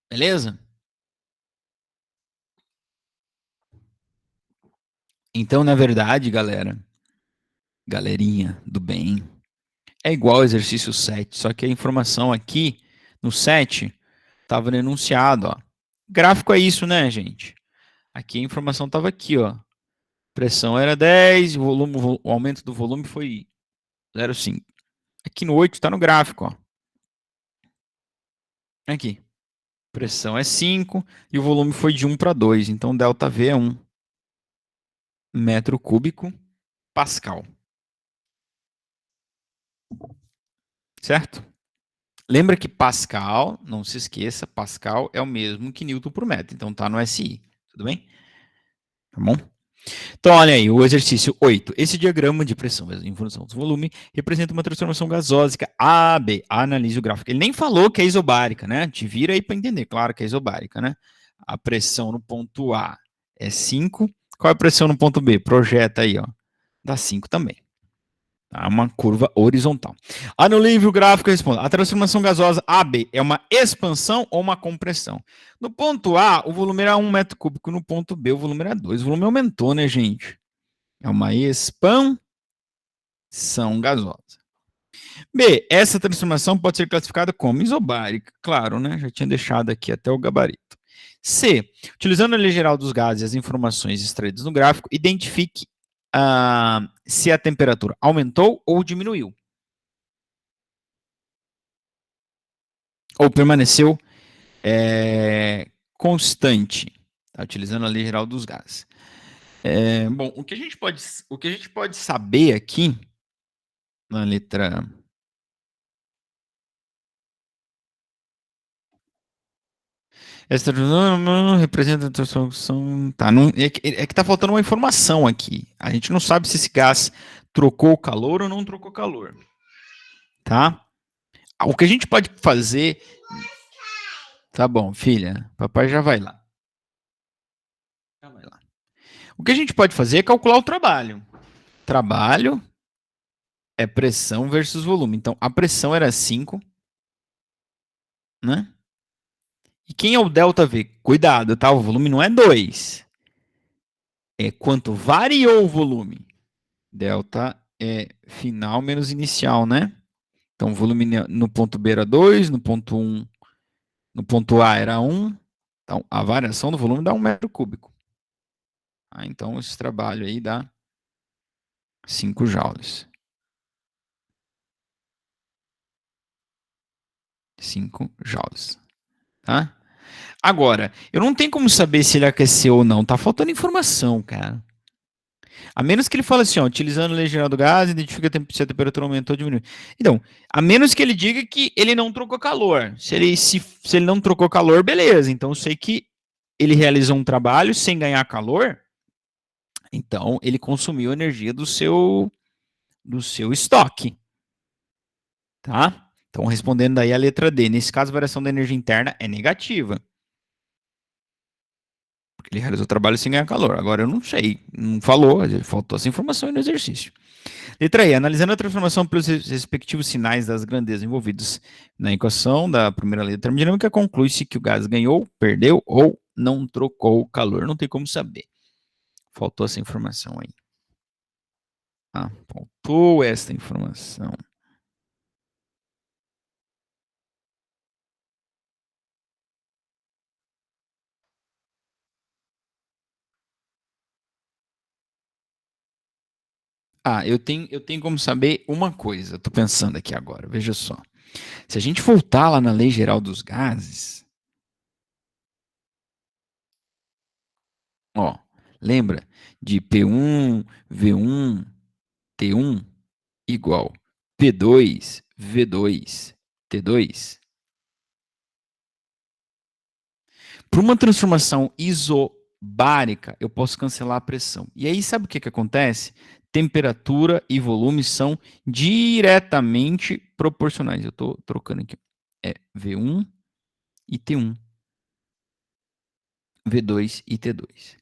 Beleza? Então, na verdade, galerinha do bem, é igual ao exercício 7, só que a informação aqui no 7 estava no enunciado, ó. Gráfico é isso, né, gente? Aqui a informação estava aqui, ó. Pressão era 10, o aumento do volume foi 0,5. Aqui no 8 está no gráfico, ó. Aqui. Pressão é 5 e o volume foi de 1 para 2. Então, ΔV é 1 metro cúbico pascal. Certo? Lembra que Pascal, não se esqueça, Pascal é o mesmo que Newton por metro. Então, tá no SI. Tudo bem? Tá bom? Então, olha aí, o exercício 8. Esse diagrama de pressão em função do volume representa uma transformação gasósica AB. Analise o gráfico. Ele nem falou que é isobárica, né? Te vira aí para entender. Claro que é isobárica, né? A pressão no ponto A é 5. Qual é a pressão no ponto B? Projeta aí, ó. Dá 5 também. Tá? Uma curva horizontal. Analise o gráfico e responda. A transformação gasosa AB é uma expansão ou uma compressão? No ponto A, o volume era 1 metro cúbico. No ponto B, o volume era 2. O volume aumentou, né, gente? É uma expansão gasosa. B, essa transformação pode ser classificada como isobárica. Claro, né? Já tinha deixado aqui até o gabarito. C, utilizando a lei geral dos gases e as informações extraídas no gráfico, identifique se a temperatura aumentou ou diminuiu. Ou permaneceu constante, tá? Utilizando a lei geral dos gases. Bom, o que a gente pode saber aqui na letra essa representa a transformação. Tá, não, é que tá faltando uma informação aqui. A gente não sabe se esse gás trocou calor ou não trocou calor. Tá? O que a gente pode fazer. Tá bom, filha. Papai já vai lá. Já vai lá. O que a gente pode fazer é calcular o trabalho. Trabalho é pressão versus volume. Então, a pressão era 5, né? E quem é o ΔV? Cuidado, tá? O volume não é 2. É quanto variou o volume. Delta é final menos inicial, né? Então, o volume no ponto B era 2, no ponto 1, no ponto A era 1. Então, a variação do volume dá 1 metro cúbico. Então, esse trabalho aí dá 5 joules. 5 joules. Tá? Agora, eu não tenho como saber se ele aqueceu ou não. Tá faltando informação, cara. A menos que ele fale assim, ó, utilizando a lei geral do gás, identifica se a temperatura aumentou ou diminuiu. Então, a menos que ele diga que ele não trocou calor. Se ele não trocou calor, beleza. Então, eu sei que ele realizou um trabalho sem ganhar calor. Então, ele consumiu energia do seu estoque. Tá? Então, respondendo aí a letra D. Nesse caso, a variação da energia interna é negativa. Porque ele realizou o trabalho sem ganhar calor. Agora, eu não sei. Não falou. Faltou essa informação aí no exercício. Letra E. Analisando a transformação pelos respectivos sinais das grandezas envolvidos na equação da primeira lei da termodinâmica, conclui-se que o gás ganhou, perdeu ou não trocou calor. Não tem como saber. Faltou essa informação aí. Faltou essa informação. Eu tenho como saber uma coisa. Estou pensando aqui agora. Veja só. Se a gente voltar lá na lei geral dos gases, ó, lembra de P1, V1, T1 igual P2, V2, T2? Para uma transformação isobárica, eu posso cancelar a pressão. E aí, sabe o que acontece? Temperatura e volume são diretamente proporcionais. Eu estou trocando aqui. É V1 e T1. V2 e T2.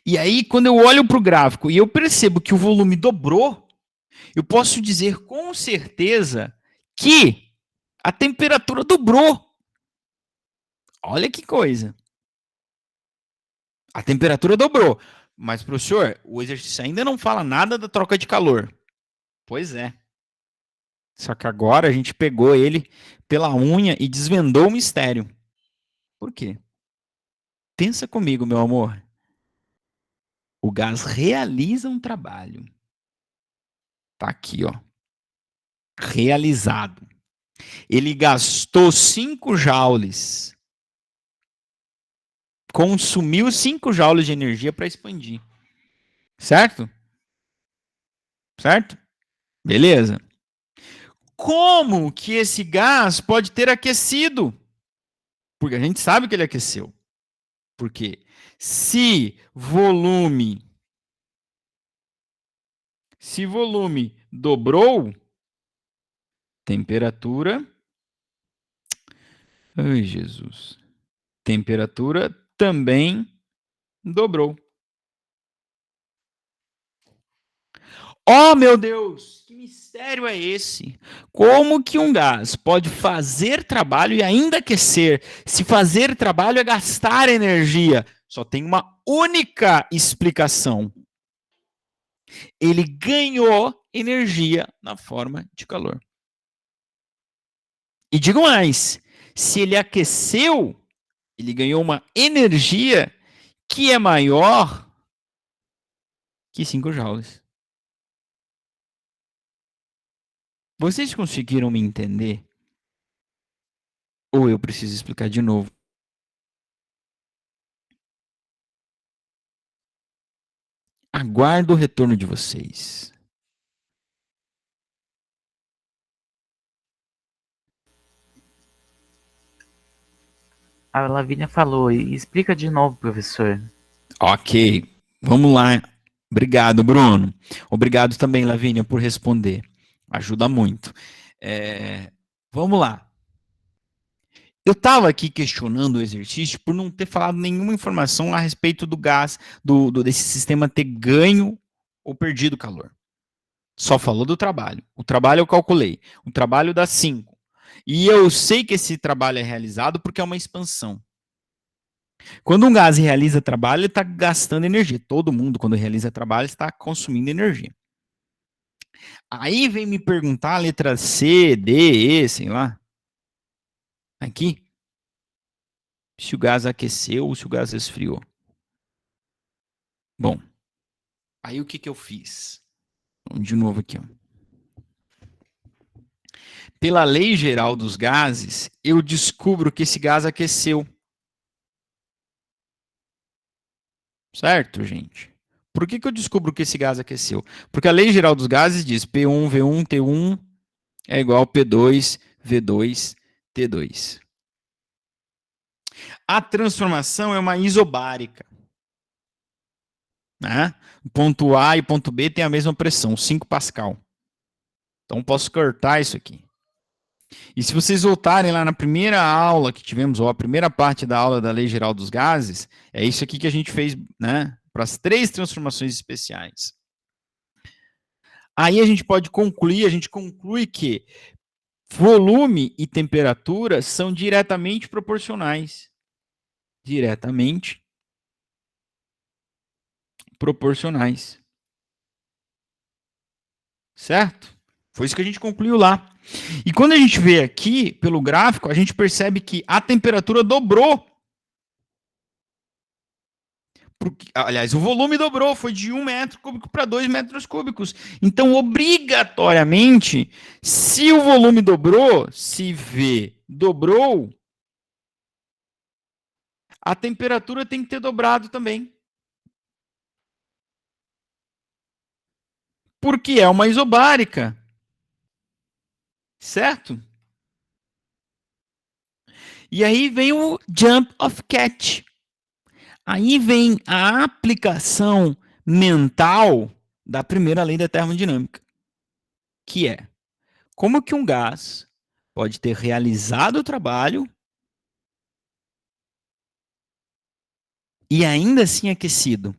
E aí, quando eu olho para o gráfico e eu percebo que o volume dobrou, eu posso dizer com certeza que a temperatura dobrou. Olha que coisa. A temperatura dobrou. Mas, professor, o exercício ainda não fala nada da troca de calor. Pois é. Só que agora a gente pegou ele pela unha e desvendou o mistério. Por quê? Pensa comigo, meu amor. O gás realiza um trabalho. Tá aqui, ó. Realizado. Ele gastou 5 joules. Consumiu 5 joules de energia para expandir. Certo? Certo? Beleza. Como que esse gás pode ter aquecido? Porque a gente sabe que ele aqueceu. Por quê? Se volume dobrou, temperatura. Ai, Jesus. Temperatura também dobrou. Oh, meu Deus, que mistério é esse? Como que um gás pode fazer trabalho e ainda aquecer? Se fazer trabalho é gastar energia. Só tem uma única explicação. Ele ganhou energia na forma de calor. E digo mais, se ele aqueceu, ele ganhou uma energia que é maior que 5 joules. Vocês conseguiram me entender? Ou eu preciso explicar de novo? Aguardo o retorno de vocês. A Lavínia falou, e explica de novo, professor. Ok, vamos lá. Obrigado, Bruno. Obrigado também, Lavínia, por responder. Ajuda muito. Vamos lá. Eu estava aqui questionando o exercício por não ter falado nenhuma informação a respeito do gás, desse sistema ter ganho ou perdido calor. Só falou do trabalho. O trabalho eu calculei. O trabalho dá 5. E eu sei que esse trabalho é realizado porque é uma expansão. Quando um gás realiza trabalho, ele está gastando energia. Todo mundo, quando realiza trabalho, está consumindo energia. Aí vem me perguntar a letra C, D, E, sei lá. Aqui. Se o gás aqueceu ou se o gás esfriou. Bom. Aí o que eu fiz? Vamos de novo aqui, ó. Pela lei geral dos gases, eu descubro que esse gás aqueceu. Certo, gente? Por que eu descubro que esse gás aqueceu? Porque a lei geral dos gases diz P1, V1, T1 é igual a P2, V2, T2. A transformação é uma isobárica. Né? O ponto A e o ponto B têm a mesma pressão, 5 Pascal. Então posso cortar isso aqui. E se vocês voltarem lá na primeira aula que tivemos, ou a primeira parte da aula da Lei Geral dos Gases, é isso aqui que a gente fez, né, para as 3 transformações especiais. Aí a gente pode concluir, a gente conclui que volume e temperatura são diretamente proporcionais. Diretamente proporcionais. Certo? Foi isso que a gente concluiu lá. E quando a gente vê aqui, pelo gráfico, a gente percebe que a temperatura dobrou. Aliás, o volume dobrou, foi de 1 metro cúbico para 2 metros cúbicos. Então, obrigatoriamente, se o volume dobrou, se V dobrou, a temperatura tem que ter dobrado também. Porque é uma isobárica. Certo? E aí vem o jump of cat. Aí vem a aplicação mental da primeira lei da termodinâmica, que é como que um gás pode ter realizado o trabalho e ainda assim aquecido.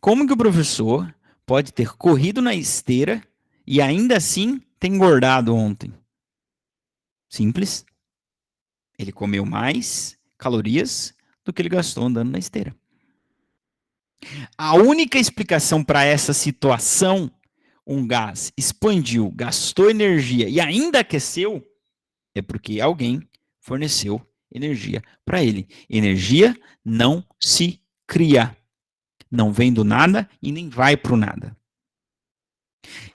Como que o professor pode ter corrido na esteira e ainda assim ter engordado ontem? Simples. Ele comeu mais calorias do que ele gastou andando na esteira. A única explicação para essa situação, um gás expandiu, gastou energia e ainda aqueceu, é porque alguém forneceu energia para ele. Energia não se cria. Não vem do nada e nem vai para o nada.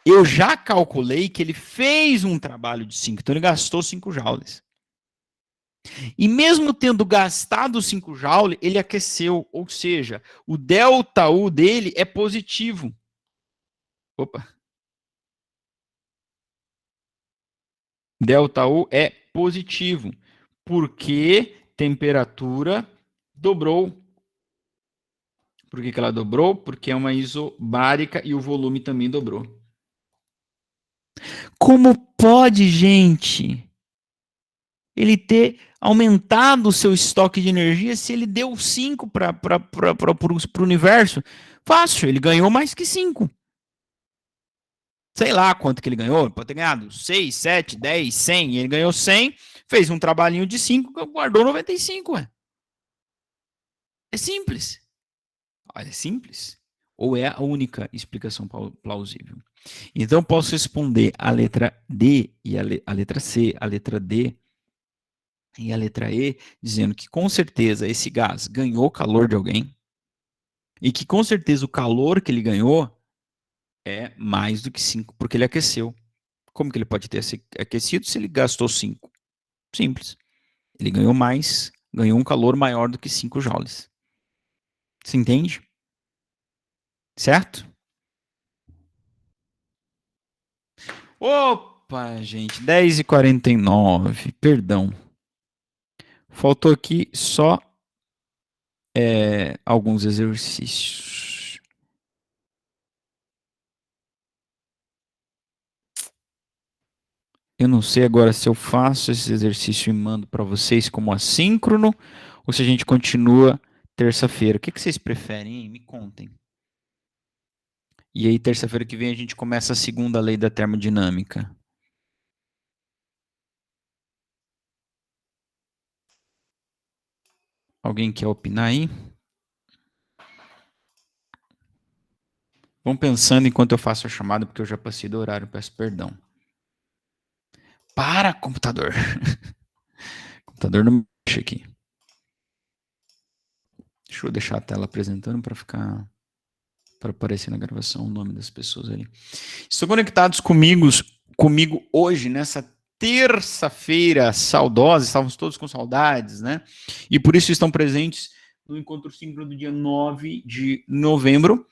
Eu já calculei que ele fez um trabalho de 5, então ele gastou 5 joules. E mesmo tendo gastado 5 joules, ele aqueceu, ou seja, o ΔU dele é positivo. Opa. ΔU é positivo, porque temperatura dobrou. Por que ela dobrou? Porque é uma isobárica e o volume também dobrou. Como pode, gente, ele ter aumentado o seu estoque de energia se ele deu 5 para o universo? Fácil, ele ganhou mais que 5. Sei lá quanto que ele ganhou, pode ter ganhado 6, 7, 10, 100, ele ganhou 100, fez um trabalhinho de 5, guardou 95, ué. É simples. Olha, é simples. Ou é a única explicação plausível? Então, posso responder a letra D e a letra C, a letra D e a letra E, dizendo que com certeza esse gás ganhou calor de alguém e que com certeza o calor que ele ganhou é mais do que 5, porque ele aqueceu. Como que ele pode ter aquecido se ele gastou 5? Simples. Ele ganhou mais, ganhou um calor maior do que 5 joules. Você entende? Certo? Opa, gente, 10h49, perdão. Faltou aqui só alguns exercícios. Eu não sei agora se eu faço esse exercício e mando para vocês como assíncrono ou se a gente continua terça-feira. O que vocês preferem, hein? Me contem. E aí, terça-feira que vem, a gente começa a segunda lei da termodinâmica. Alguém quer opinar aí? Vão pensando enquanto eu faço a chamada, porque eu já passei do horário, peço perdão. Para, computador. Computador não mexe aqui. Deixa eu deixar a tela apresentando para aparecer na gravação o nome das pessoas ali. Estão conectados comigo hoje, nessa terça-feira saudosa, estávamos todos com saudades, né? E por isso estão presentes no encontro síncrono do dia 9 de novembro.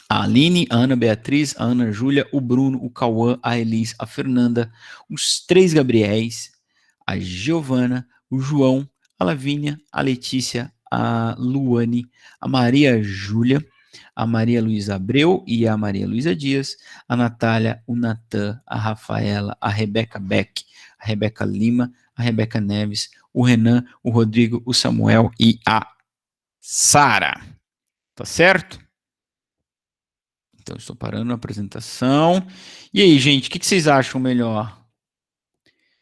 A Aline, a Ana Beatriz, a Ana Júlia, o Bruno, o Cauã, a Elis, a Fernanda, os 3 Gabriéis, a Giovana, o João, a Lavínia, a Letícia, a Luane, a Maria Júlia, a Maria Luísa Abreu e a Maria Luísa Dias, a Natália, o Natan, a Rafaela, a Rebeca Beck, a Rebeca Lima, a Rebeca Neves, o Renan, o Rodrigo, o Samuel e a Sara. Tá certo? Então, estou parando a apresentação. E aí, gente, o que vocês acham melhor?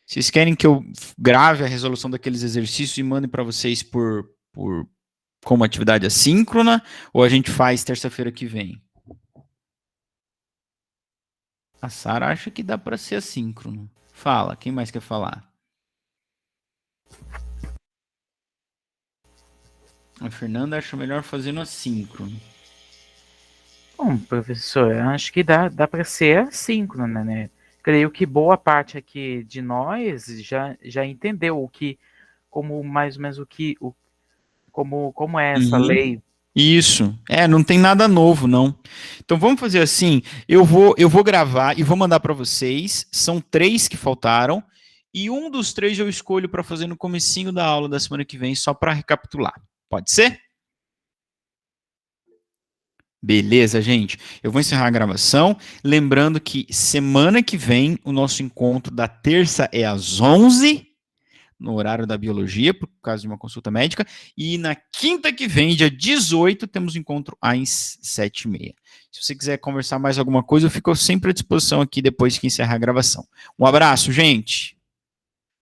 Vocês querem que eu grave a resolução daqueles exercícios e mande para vocês como atividade assíncrona? Ou a gente faz terça-feira que vem? A Sara acha que dá para ser assíncrono. Fala, quem mais quer falar? A Fernanda acha melhor fazendo assíncrono. Bom, professor, acho que dá para ser assíncrono, né? Creio que boa parte aqui de nós já entendeu como mais ou menos como é essa lei. Isso. Não tem nada novo, não. Então vamos fazer assim, eu vou gravar e vou mandar para vocês. São 3 que faltaram e um dos 3 eu escolho para fazer no comecinho da aula da semana que vem, só para recapitular. Pode ser? Beleza, gente. Eu vou encerrar a gravação. Lembrando que semana que vem o nosso encontro da terça é às 11, no horário da biologia, por causa de uma consulta médica, e na quinta que vem, dia 18, temos um encontro às 7h30. Se você quiser conversar mais alguma coisa, eu fico sempre à disposição aqui depois que encerrar a gravação. Um abraço, gente!